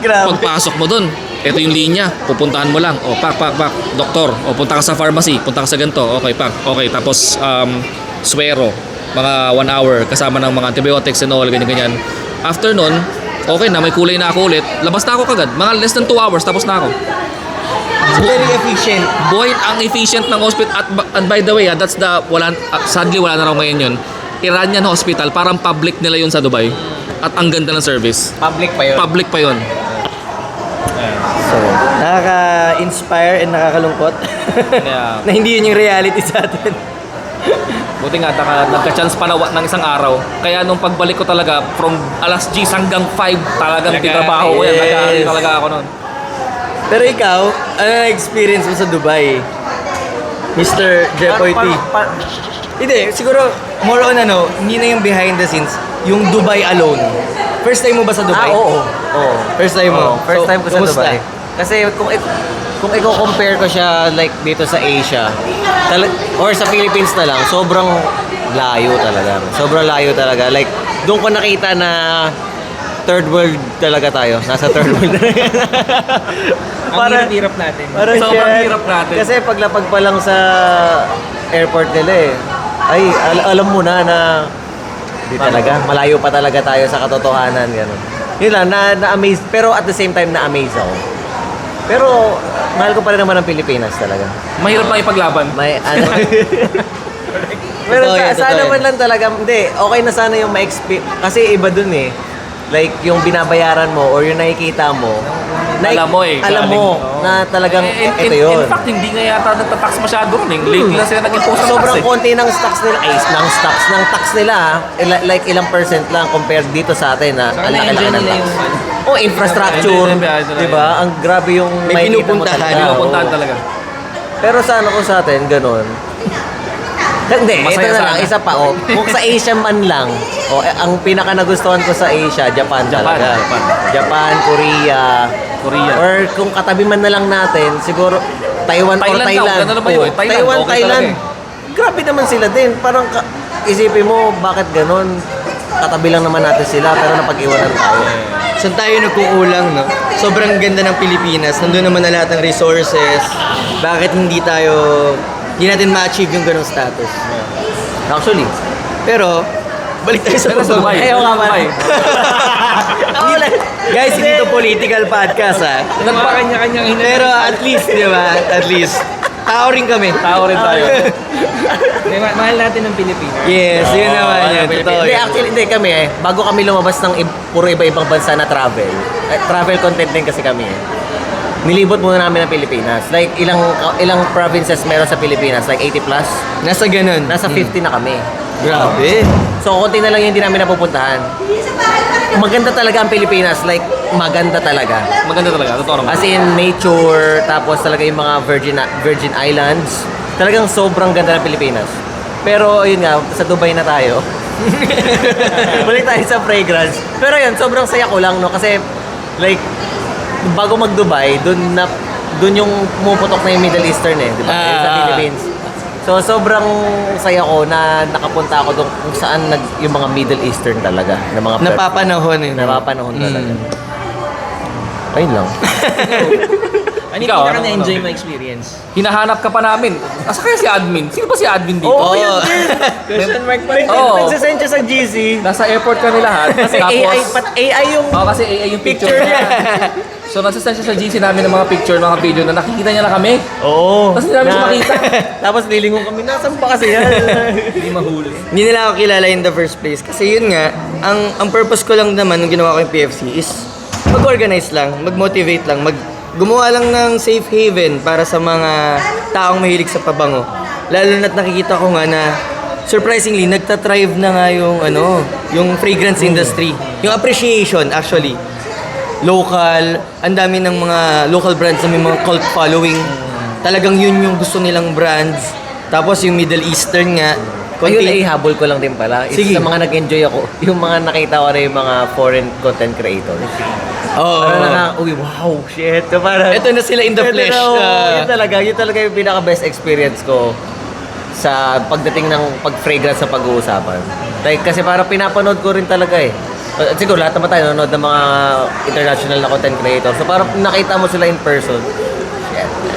Grabe. Pagpasok mo doon, ito yung linya, pupuntahan mo lang. O, pak. Doktor, o punta ka sa pharmacy, punta ka sa ganito. Okay, pak. Okay, tapos swero, mga 1 hour, kasama ng mga antibiotics and all, ganyan. After nun, okay na, may kulay na ako ulit. Labas na ako kagad. Mga less than 2 hours, tapos na ako. Very efficient. Boy, ang efficient ng hospital. And by the way, that's the, sadly wala na raw ngayon yun. Iranian Hospital, parang public nila yun sa Dubai. At ang ganda ng service. Public pa yun. Public pa yun. So, nakaka-inspire and nakakalungkot. Yeah. Na hindi yun yung reality sa atin. Buti nga, nagka-chance pa na ng isang araw. Kaya nung pagbalik ko talaga, from alas 10 hanggang 5, talagang titrabaho ko yan. Yes. Nag-aaral talaga ako nun. Pero ikaw, ano na-experience mo sa Dubai? Mr. Jepoy T. Hindi, siguro, more on hindi na yung behind the scenes, yung Dubai alone. First time mo ba sa Dubai? Oo. First time mo? First So, time ko sa kumusta? Dubai. Kasi kung i-compare ko siya like dito sa Asia, or sa Philippines na lang, sobrang layo talaga. Sobrang layo talaga. Like, doon ko nakita na third world talaga tayo. Nasa third world talaga. Ang hirap-hirap natin. Parang Sobrang shit. hirap natin. Kasi paglapag pa lang sa airport nila ay alam mo na di talaga, malayo pa talaga tayo sa katotohanan. Ganun. Yun lang, na-amaze. Pero at the same time, na-amaze ako. Pero mahal ko pa rin naman ang Pilipinas talaga. Mahirap lang ipaglaban. May ano. Pero Totoo yan, sana totoo yan. man lang talaga, hindi, okay na sana yung kasi iba dun eh. Like, yung binabayaran mo or yung nakikita mo, Alam mo eh, alam galing. mo na talagang ito In yun. fact, hindi nga yata nagtatax masyado rin. Lately lang sila nag-impose ng tax Sobrang eh. konti ng stocks nila, ng tax nila, like ilang percent lang compared dito sa atin na Saka ang laki-laki na-enjoy ng nila tax. yung Infrastructure, Enjoy nila di ba? Ang grabe yung May makikita mo pinupuntahan. talaga. Pinupuntahan Oo. talaga. Pero sana kung sa atin, ganun. Hindi, ito Masaya na lang, sana. isa pa. Kung sa Asia man lang, ang pinaka nagustuhan ko sa Asia, Japan talaga. Japan, Korea. Or kung katabi man na lang natin, siguro Taiwan or Thailand daw, Thailand. ganun na ba yun? Oo, Thailand, okay Thailand. talaga Grabe naman sila din. Parang isipin mo, bakit ganun? Katabi lang naman natin sila, pero napag-iwanan tayo. Saan tayo nagkukulang, no? Sobrang ganda ng Pilipinas. Nandun naman na lahat ng resources. Bakit hindi tayo hindi natin ma-achieve yung ganong status. Actually. Pero, balik tayo sa Pero sa Dubai. Ayaw nga Dubai. Guys, hindi to political podcast ha. Nagpakanya-kanyang hinanap. Pero at least, di ba? At least, tao rin kami. Tao rin tayo. Mahal natin ng Pilipinas. Yes, yun naman yun. Totoo Hindi, yun. actually, hindi kami bago kami lumabas ng puro iba-ibang bansa na travel, travel content din kasi kami nilibot muna namin ang Pilipinas. Like, ilang provinces meron sa Pilipinas? Like, 80 plus? Nasa ganun. Nasa 50 na kami. Grabe. So, konti na lang yung hindi namin napupuntahan. Maganda talaga ang Pilipinas. Like, maganda talaga. Maganda talaga, totoo naman. As in, nature, tapos talaga yung mga Virgin Islands. Talagang sobrang ganda ng Pilipinas. Pero, yun nga, sa Dubai na tayo. Balik tayo sa fragrance. Pero yun, sobrang saya ko lang, no? Kasi, like, bago mag-Dubai, dun yung pumuputok na yung Middle Eastern di ba? Sa Philippines. So, sobrang saya ko na nakapunta ako doon kung saan yung mga Middle Eastern talaga. Na mga Napapanahon eh. napapanahon talaga. Ayun lang. Ano yung Ikaw, pinaka ano, na-enjoy mo experience? Hinahanap ka pa namin. Asa kaya si admin? Sino ba si admin dito? Oo, yun Question mark pa rin. Oo. Nagsasend siya sa GC. Nasa airport kami lahat. Kasi AI yung Kasi AI yung picture niya. So, nagsasend siya sa GC namin ng mga picture, mga video na nakikita niya na kami. Oo. Tapos hindi namin siya makita. Tapos lilingon kami, nasan ba kasi yan? Hindi mahuli. Hindi nila ako kilala in the first place. Kasi yun nga, ang purpose ko lang naman nung ginawa ko yung PFC is mag-organize lang, mag-motivate lang, gumawa lang ng safe haven para sa mga taong mahilig sa pabango. Lalo na't nakikita ko nga na surprisingly, nagtatrive na nga yung fragrance industry. Yung appreciation actually. Local, ang dami ng mga local brands na may mga cult following. Talagang yun yung gusto nilang brands. Tapos yung Middle Eastern nga. Ayun, ihabol ko lang din pala. Sige. Sa mga nag-enjoy ako, yung mga nakita ko na yung mga foreign content creators. Oo. Parang na, uy, wow, shit. So, parang, Ito na sila in the Ito flesh. na, yun talaga yung pinaka-best experience ko sa pagdating ng pag-fragrance sa pag-uusapan. Like, kasi parang pinapanood ko rin talaga siguro lahat naman tayo nanonood ng mga international na content creators. So parang nakita mo sila in person.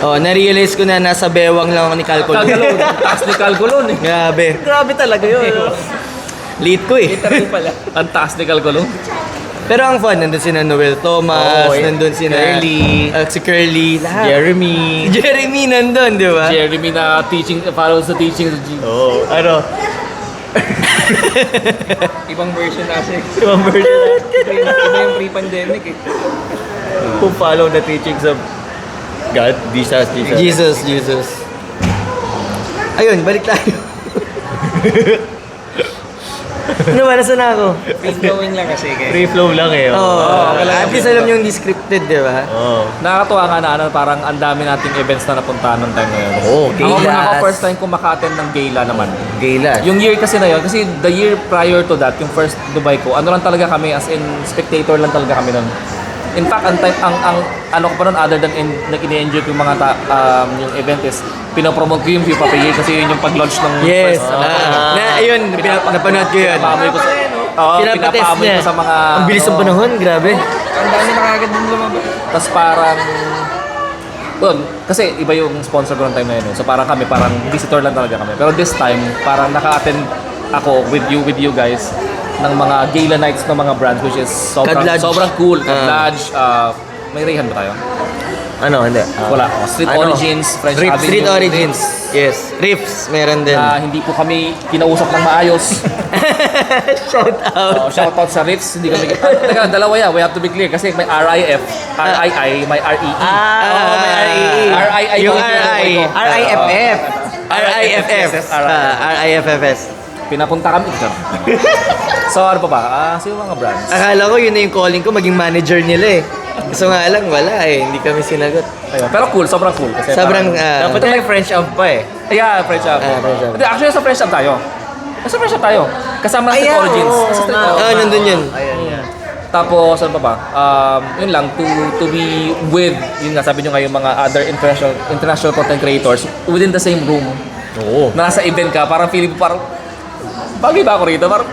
Oh, na-realize ko na nasa bewang lang ako ni Calculon. Calculon. Taas ni Calculon eh. Grabe. Grabe talaga yun. Late ko eh. Literal pala. Ang taas ni Calculon. Pero ang fun, nandun si Noel Thomas, Oo, nandun si Curly. si Curly, lahat. Jeremy. Jeremy nandun, di ba? Jeremy na follows the teaching of G. Oo, ano? Ibang version kasi. Ibang version. Iba yung pre-pandemic eh. Who follow the teachings of God, Jesus. Jesus. Ayun, balik tayo. Ano ba? Nasaan na ako? Free flowing lang kasi. Free flow lang Oh, okay lang. at least alam yung scripted, di ba? Oo. Nakakatuwa nga na parang ang dami nating events na napuntahan ng time na yun. Oo, Ako galas. first time ko maka-attend ng gala naman. Gala. Yung year kasi na yun, kasi the year prior to that, yung first Dubai ko, ano lang talaga kami, as in spectator lang talaga kami nun. In fact, ang ano ko pa nun, other than nag-enjoy ko yung mga yung event is, pinopromote ko yung View Papay kasi yun yung pag-launch ng Yes. first. Ayun, napanood ko yun. Pinapaamoy ko sa, Pinapatest pinapaamoy niya. ko sa mga... Ang bilis ng panahon, grabe. Ang dami na kagad din lumabas. Tapos parang... Doon, kasi iba yung sponsor ko ng time na yun. So parang kami, parang visitor lang talaga kami. Pero this time, parang naka-attend ako with you guys ng mga gala nights ng mga brands which is Kadlaj. sobrang cool. Kadlaj, may Rayhan ba tayo? Ano, hindi. Wala. Street ano? Origins, French Riffs. Avenue. Street Origins. Yes. Riffs, meron din. Na hindi po kami kinausap ng maayos. Shout out. Shoutout sa Riffs, hindi kami... Teka, dalawa yan. We have to be clear kasi may RIF, RII, may REE. Oo, may REE. RII Yung po RI. RIFF. RIFF. RIFFS. Pinapunta kami dito. So ano pa ba? Sino mga brands? Akala ko yun na yung calling ko, maging manager nila eh. So nga lang, wala eh. Hindi kami sinagot. Ayun. Pero cool, sobrang cool. Kasi Sobrang, Dapat may French up pa eh. yeah, French Up. French Up. Hindi, actually, sa French Up tayo. Sa French Up tayo. Kasama ng Street Origins. oo, Sa Street nga. Origins. nandun yun. Ayan, yan. Tapos, ano pa ba? Yun lang, to be with, yun nga, sabi nyo nga yung mga other international content creators within the same room. Oo. Na nasa event ka, parang feeling mo parang, bagay ba ako rito? Parang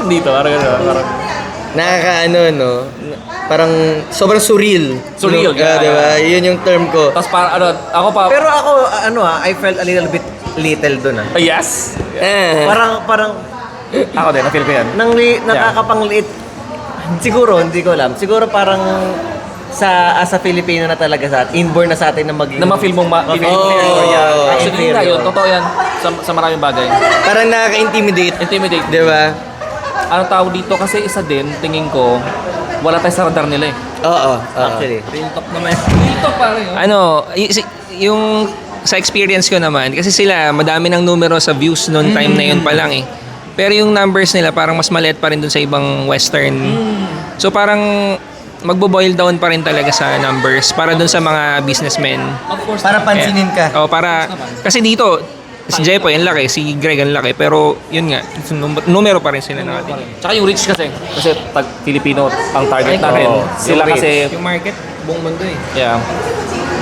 dito, parang gano'n. Parang, Nakakaano, no? Parang sobrang surreal. Surreal, no? Diba? Yun yung term ko. tapos parang, ako pa, Pero ako, I felt a little bit little dun ah. Yes! Parang Ako din, na-feel ko yan. nakakapangliit. Siguro, hindi ko alam. Siguro parang as a Filipino na talaga inborn na sa atin na maging... Na ma-feel mong inferior. Yeah. Actually, yun, Inferior. totoo yan. Sa maraming bagay. Parang nakaka-intimidate. Intimidate. Di ba? Ano tawag dito? Kasi isa din, tingin ko, wala tayo sa radar nila eh. Oo. Actually. Real talk naman. Dito pare. Ano, yung sa experience ko naman, kasi sila, madami ng numero sa views noon time na yun pa lang eh. Pero yung numbers nila parang mas maliit pa rin dun sa ibang western. So parang magbo-boil down pa rin talaga sa numbers para dun sa mga businessmen. Of course. Para pansinin ka. O para, kasi dito, si Jepo yung laki, si Greg ang laki, pero yun nga, numero pa rin sila natin. Tsaka yung rich kasi tag Filipino ang target natin. oo. Sila Yung kasi, Yung market, buong mundo eh. yeah.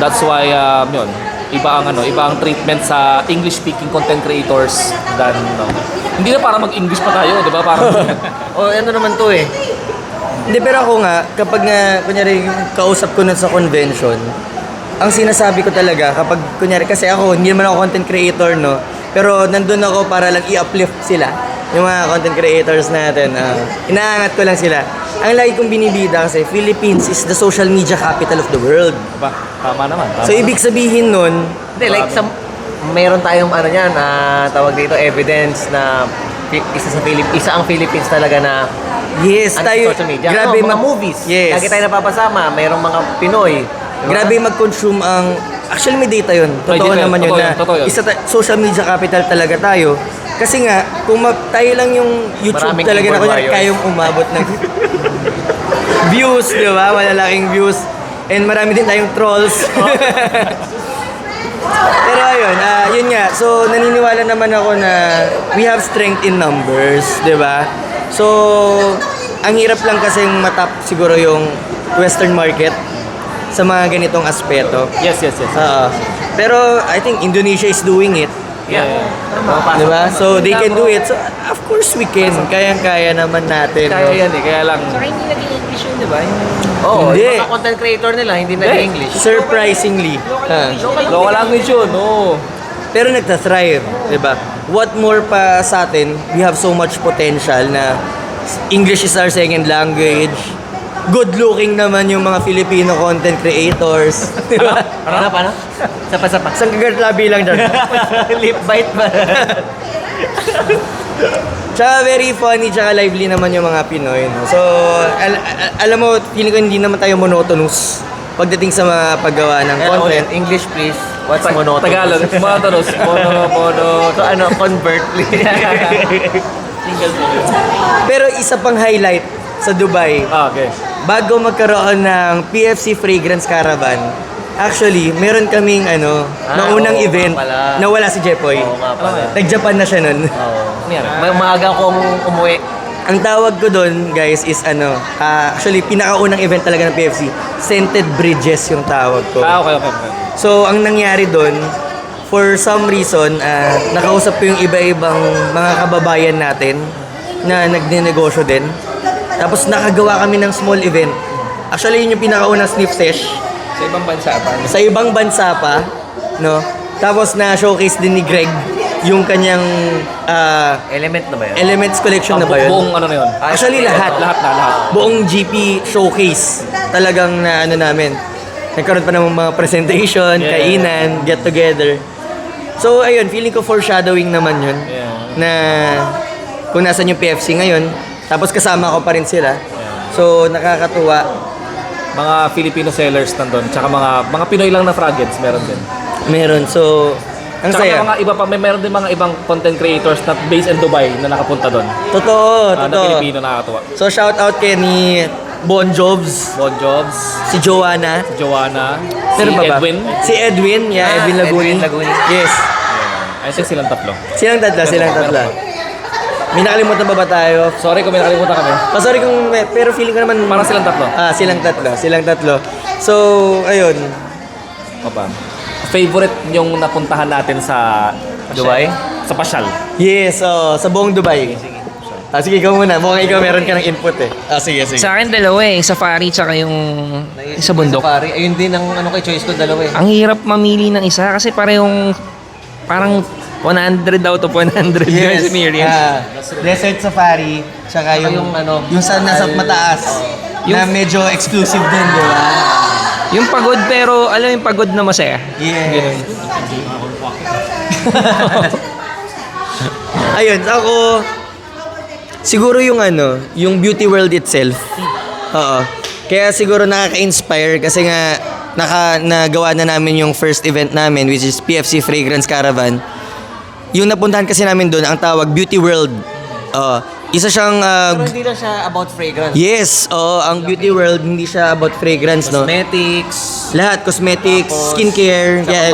That's why, yun, iba ang treatment sa English-speaking content creators than, hindi na para mag-English pa tayo, di ba? Parang, Ano naman to eh. Hindi, pero ako nga, kapag nga, kunyari, kausap ko nun sa convention, ang sinasabi ko talaga, kapag, kunyari, kasi ako, hindi naman ako content creator, no? Pero nandun ako para lang i-uplift sila. Yung mga content creators natin, inaangat ko lang sila. Ang lagi kong binibida kasi, Philippines is the social media capital of the world. ba, tama naman. Tama. So, ibig sabihin nun, Hindi, like, mayroon tayong tawag dito, evidence na isa ang Philippines talaga na yes, tayo, social media. grabe mga mag- movies. Yes. Lagi tayo napapasama, mayroong mga Pinoy. Grabe mag-consume ang... Actually, may data yun. May Totoo data yun. naman yun Totoo na yun. Totoo yun. social media capital talaga tayo. Kasi nga, kung tayo lang yung YouTube Maraming talaga na keyboard kunyari warriors. kayong umabot ng views, di ba? Malalaking views. And marami din tayong trolls. Pero ayun, yun nga. So, naniniwala naman ako na we have strength in numbers, di ba? So, ang hirap lang kasi matap siguro yung Western market sa mga ganitong aspeto. Yes. Pero I think Indonesia is doing it. Yeah. Di ba? So they can do it. So of course we can. Kayang-kaya naman natin. Kaya no? yan eh, kaya lang. Saka hindi naging English yun, di ba? Oo, Hindi. yung mga content creator nila, hindi na English. Surprisingly. Local language yun, oo. Pero nagtathrive. Di ba? What more pa sa atin, we have so much potential na English is our second language. Good looking naman yung mga Filipino content creators. Di ba? Paano? Sapa. Isang kagatlabi lang dyan. Lip bite ba? Tsaka very funny, tsaka lively naman yung mga Pinoy. No? So, alam mo, feeling ko hindi naman tayo monotonous pagdating sa mga paggawa ng content. English please. What's monotonous? Tagalog, monotonous. Mono. So convert please. Pero isa pang highlight sa Dubai, Okay. bago magkaroon ng PFC Fragrance Caravan, actually, meron kaming naunang oo event nga pala. na wala si Jepoy. Oo nga pala. Nag-Japan na siya nun. Oo. Ano Maaga akong umuwi. Ang tawag ko doon, guys, is actually, pinakaunang event talaga ng PFC, Scented Bridges yung tawag ko. Okay. So, ang nangyari doon, for some reason, nakausap ko yung iba-ibang mga kababayan natin na nagnenegosyo din. Tapos nakagawa kami ng small event. Actually, yun yung pinakaunang sniff sesh. Sa ibang bansa pa. Sa ibang bansa pa, no? Tapos na-showcase din ni Greg yung kanyang Element na ba yun? Elements collection na ba yun? Buong ano na yun. Actually, lahat. Lahat. Buong GP showcase. Talagang na namin. Nagkaroon pa ng mga presentation, Yeah. kainan, get together. So, ayun, feeling ko foreshadowing naman yun. Yeah. Na kung nasan yung PFC ngayon, tapos kasama ko pa rin sila. So, nakakatuwa. Mga Filipino sellers nandun, tsaka mga Pinoy lang na fragrance meron din. Meron. So, ang Tsaka saya. may mga iba pa, meron din mga ibang content creators na based in Dubai na nakapunta doon. Totoo, Na totoo. Filipino nakakatuwa. So, shout out kay ni Bon Jobs, Bon Jobs, si Joanna. Joanna, Sino si pa ba? Edwin. Si Edwin, Edwin Laguni. Edwin Laguni. Yes. I think silang tatlo. Silang tatlo. May nakalimutan pa ba tayo? Sorry kung may nakalimutan kami. Sorry kung pero feeling ko naman Parang silang tatlo. silang tatlo. So, ayun. Opa. Favorite yung napuntahan natin sa Dubai? Sa Pasyal. Yes, sa buong Dubai. Sige, ikaw muna. Mukhang ikaw meron ka ng input eh. Sige. Sa akin dalawa eh, safari tsaka yung sa bundok. Safari. Ayun din ang kay choice ko, dalawa eh. Ang hirap mamili ng isa kasi parang 100 out of 100 yung experience. Desert Safari, tsaka yung yung sa nasa mataas, na medyo exclusive din, di ba? Yung pagod pero alam yung pagod na masaya. Yes. Ayun, ako siguro yung yung beauty world itself. Oo. Kaya siguro nakaka-inspire kasi nga nagawa na namin yung first event namin, which is PFC Fragrance Caravan. Yung napuntahan kasi namin doon, ang tawag Beauty World. Isa siyang Pero hindi lang siya about fragrance. yes, ang Beauty World hindi siya about fragrance, no? Cosmetics, Lahat, cosmetics, Tapos, skincare, tsaka yeah,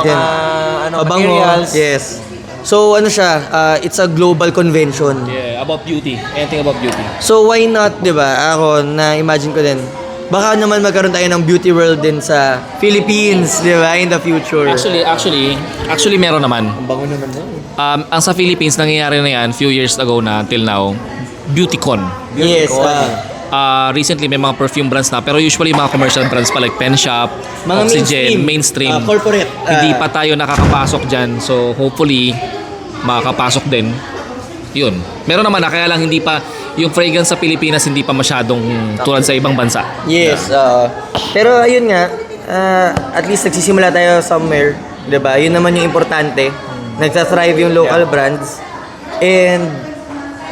mga, bango. materials. Yes. So siya, it's a global convention. Yeah, about beauty. Anything about beauty. So why not, 'di ba? Ako na-imagine ko din. Baka naman magkaroon tayo ng beauty world din sa Philippines, 'di ba, in the future. Actually meron naman. Ang bango naman nun. Ang sa Philippines, nangyayari na yan few years ago na until now. BeautyCon. Yes. Recently, may mga perfume brands na. Pero usually, mga commercial brands pa like Pen Shop, Mga Oxygen, mainstream. corporate. Hindi pa tayo nakakapasok dyan. So, hopefully, makakapasok din. Yun. Meron naman na, kaya lang hindi pa, yung fragrance sa Pilipinas hindi pa masyadong tulad sa ibang bansa. Yes. Pero ayun nga, at least nagsisimula tayo somewhere, 'di ba? Yun naman yung importante. Nagsa-thrive yung local brands. And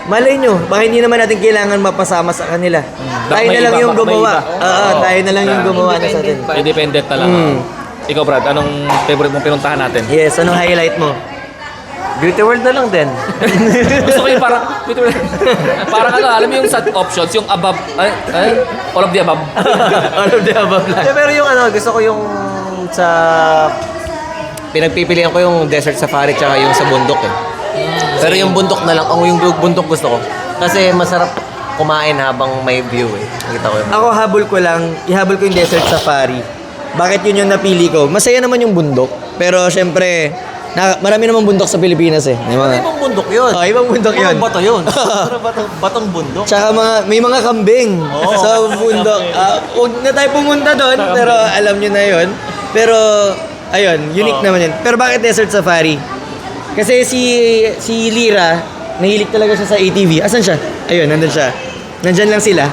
malay nyo, baka hindi naman natin kailangan mapasama sa kanila. Tayo may na lang iba, yung baka may gumawa. iba. Tayo na lang yung gumawa na sa atin. Independent na lang. Ikaw, Brad, anong favorite mong pinuntahan natin? Yes, anong highlight mo? Beauty world na lang din. Gusto ko yung parang, parang alam mo yung sa options, yung above, all of the above. All of the above lang. Pero yung gusto ko yung sa pinagpipilian ko yung desert safari tsaka yung sa bundok eh. Pero yung bundok na lang, yung bundok gusto ko. Kasi masarap kumain habang may view eh. Nakita ko yun. Ako ihabol ko yung desert safari. Bakit yun yung napili ko? Masaya naman yung bundok. Pero syempre, marami namang bundok sa Pilipinas eh. May mga, Ibang bundok yun. ibang bundok yun. Ibang bato yun. Batong bundok. Tsaka may mga kambing sa bundok. Huwag na tayo pumunta doon, pero alam nyo na yun. Pero, ayun, unique naman yun. Pero bakit desert safari? Kasi si Lira, nahilig talaga siya sa ATV. Asan siya? Ayun, nandun siya. Nandyan lang sila.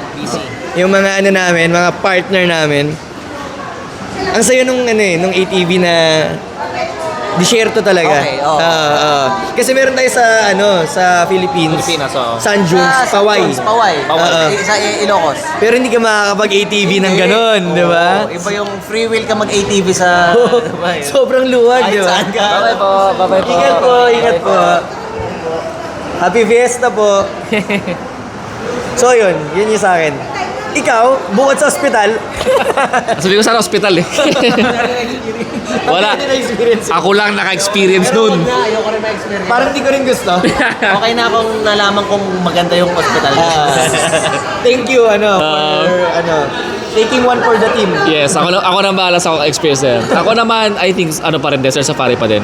Yung mga namin, mga partner namin. Ang sayo nung ATV na disyerto talaga. Okay, oo. Kasi meron tayo sa Philippines. San Juans, Paway. Sa Ilocos. Pero hindi ka makakapag-ATV ng ganon, di ba? Iba yung free will ka mag-ATV sa... Sobrang luwag, di ba? Bye-bye po. Bye-bye po. Ingat po. Happy Fiesta po. So yun yung sa akin. Ikaw, bukod sa ospital. Sabi ko sana hospital eh. Wala. Ako lang naka-experience nun. Ayoko rin na-experience. Parang di ko rin gusto. Okay na akong nalaman kung maganda yung hospital. Thank you, for taking one for the team. Yes, ako na bahala sa experience na yan. Ako naman, I think, pa rin, desert safari pa din.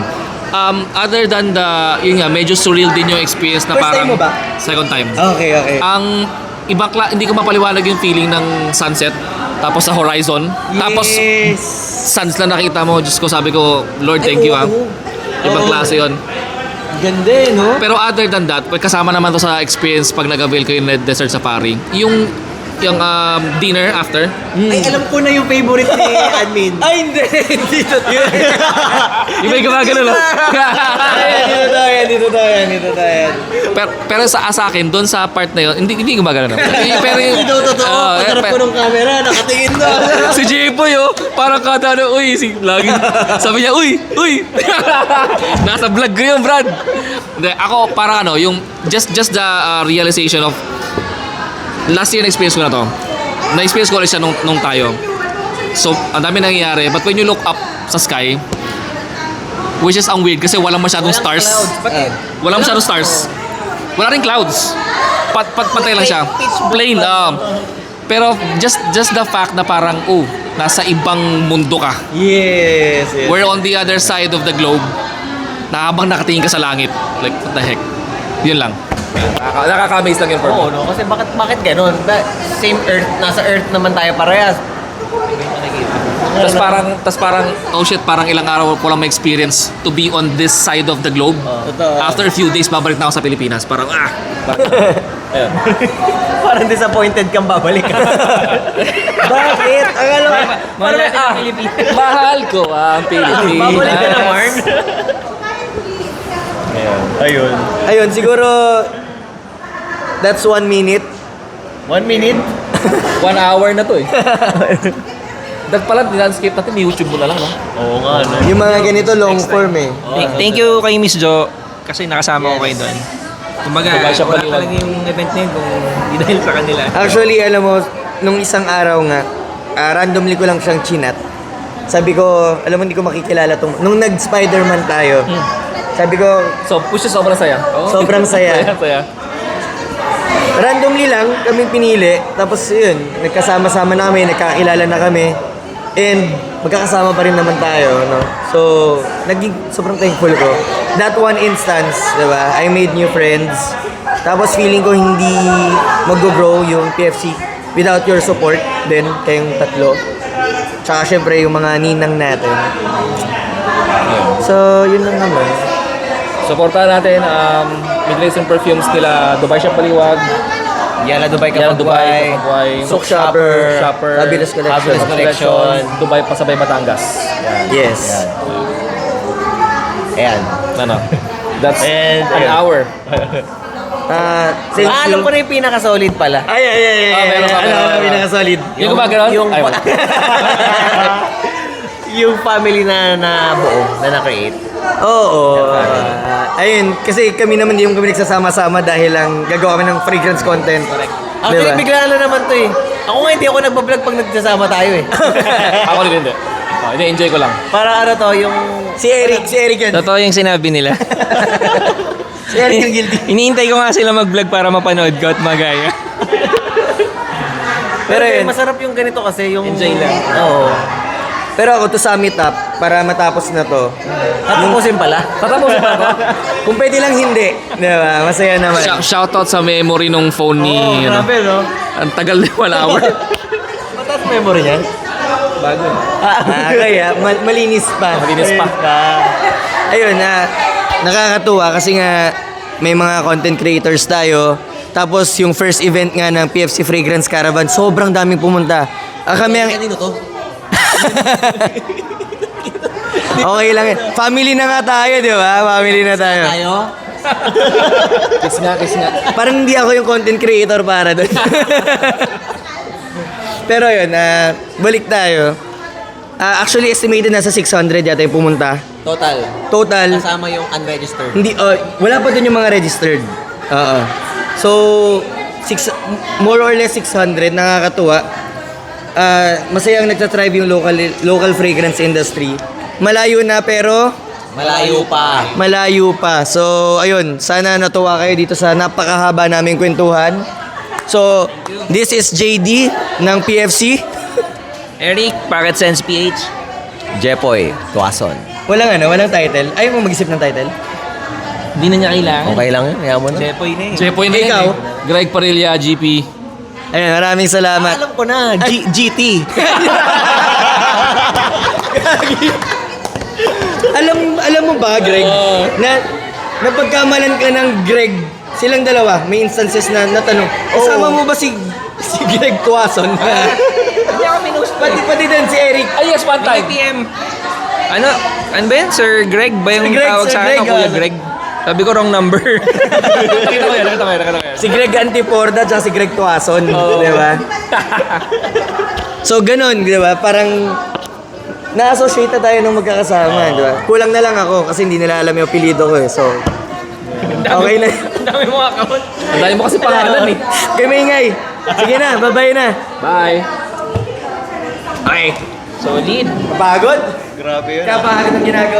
Other than yun nga, medyo surreal din yung experience na First time parang... mo ba? Second time. Okay. Ang hindi ko mapaliwanag yung feeling ng sunset, tapos sa horizon, tapos suns na nakita mo. Diyos ko, sabi ko, Lord, thank you Ibang klase yun. Ganda no? Pero other than that, kasama naman to sa experience pag nag-avail ko yung desert safari. Yung dinner after. Ay, alam ko na yung favorite ni admin. Ay, hindi. Dito tayo. Yung may gumagano no? Dito tayo. Pero sa akin, doon sa part na yun, hindi gumagano no? Pero yung... Hindi daw totoo. Pagharap ko ng camera, nakatingin na. Si J-Boy parang kada lagi. Sabi niya, uy! Nasa vlog ko yun, Brad. Hindi, ako parang yung just the realization of last year na-experience ko na to. Na-experience ko ulit siya nung tayo. So, ang dami nangyayari. But when you look up sa sky, which is ang weird kasi walang masyadong stars. Walang masyadong stars. Wala rin clouds. Patay lang siya. Plain. Pero just the fact na parang, nasa ibang mundo ka. Yes. We're on the other side of the globe. Na habang nakatingin ka sa langit. Like, what the heck? Yun lang. Nakaka-amaze lang yun for me. Oo, no? Kasi bakit ganun? Same Earth, nasa Earth naman tayo parehas. Tas parang, oh shit, parang ilang araw ko lang ma-experience to be on this side of the globe. Totoo. After a few days, babalik na ako sa Pilipinas. Parang, ayun. Parang disappointed kang babalik. Bakit? Akala ko, Mahal natin ang Pilipinas. Mahal ko ang Pilipinas. Babalik ka na, Marn. Ayun. ayun, siguro, that's 1 minute. 1 minute? 1 hour na to eh. Dahil pala, landscape natin, YouTube mo na lang, no? Oo nga, no? Yung mga ganito long form eh. Thank you kay Miss Jo kasi nakasama ko kayo doon. Kumbaga, Diba siya wala paliwanag? talaga yung event na yun kung hindi dahil sa kanila. Actually, alam mo, nung isang araw nga, randomly ko lang siyang chinat. Sabi ko, alam mo, hindi ko makikilala tong... Nung nag-Spider-Man tayo, sabi ko, So, push is sobrang saya. sobrang saya. saya. Randomly lang, kaming pinili. Tapos yun, nagkasama-sama na kami, nagkakilala na kami. And magkakasama pa rin naman tayo, no? So, naging sobrang thankful ko. That one instance, diba? I made new friends. Tapos feeling ko hindi mag-grow yung PFC without your support din, kayong tatlo. Tsaka syempre yung mga ninang natin. So, yun lang naman. Supportahan natin Middle Eastern perfumes nila, Dubai Shop Paliwag, Yala Dubai Yala Kapag Dubai, Dubai. Kapabuhay, Souk Shopper, Shopper, Fabulous Collection. Fabulous Collection. Dubai Pasabay Batangas. Yan. Yes. Ayan. Ano? That's And, an ayun. hour. Thank Alam you. ko na yung pinaka-solid pala. Ay. meron pa, Ano, meron pa. pinaka-solid. Yung gumagano'n? Yung, Ay, wala. yung family na buo, na na-create. Oo. Ayun, kasi kami naman di yung kami nagsasama-sama dahil lang gagawa kami ng fragrance content. Actually, bigla na naman to eh. Ako nga hindi ako nagbablog pag nagsasama tayo eh. Ako din hindi. Enjoy ko lang. Para ano to, yung... Si Eric yun. Totoo yung sinabi nila. Si Eric yung guilty. Iniintay ko nga sila mag-vlog para mapanood ko at magaya. Pero yun. masarap yung ganito kasi yung... Enjoy lang. Oo. Pero ako to sum it up, para matapos na to. Tatapusin pala. Tatapusin pa ako. Kung pwede lang hindi. Diba? Masaya naman. Shoutout sa memory nung phone ni... Oo, grabe no? Ang tagal na 1 hour. Mataas memory niyan? Bago. Kaya, malinis pa. Malinis pa. Ayun, nakakatuwa kasi nga may mga content creators tayo. Tapos yung first event nga ng PFC Fragrance Caravan, sobrang daming pumunta. Kami ang... Kanino to? Okay lang yan. Family na nga tayo, di ba? Family na tayo. Tayo? Kiss nga. Parang hindi ako yung content creator para doon. Pero yun, balik tayo. Actually, estimated nasa 600 yata yung pumunta. Total. Total, Kasama yung unregistered. hindi, wala pa doon yung mga registered. Oo. So, more or less 600, nakakatuwa. Masayang nagtatribe yung local fragrance industry. Malayo na pero Malayo pa. So, ayun, sana natuwa kayo dito sa napakahaba naming kwentuhan. So, this is JD ng PFC. Eric, Pocket Sense PH. Jepoy, Tuason. Walang title. Ayaw mo mag-isip ng title? Hindi na niya kailangan. Okay lang yun, kaya mo na. Jepoy na eh. Jepoy na Ikaw? yan eh. Greg Parilla, GP. Ayun, maraming salamat. Alam ko na, GT. Alam mo ba, Greg, na napagkamalan ka ng Greg, silang dalawa, may instances na natanong, kasama mo ba si Greg Tuason? Hindi ako minus pati din si Eric. Ay, yes, one time. PM. Ano ba yun? Sir Greg ba yung Sir Greg, tawag Sir sa akin? Greg, O Kuya ano? Greg? Sabi ko wrong number. Nakita ko yan. Si Greg Antiporda at si Greg Tuason, di ba? So, ganun, di ba? Parang na-associate na tayo nung magkakasama, di ba? Kulang na lang ako kasi hindi nila alam yung apelido ko eh. So, okay na. Ang dami mo account. Ang dami mo kasi pangalan eh. Kayo maingay. Sige na, bye-bye na. Bye. Okay. Solid. Kapagod? Grabe yun. Kapagod ang ginagawa.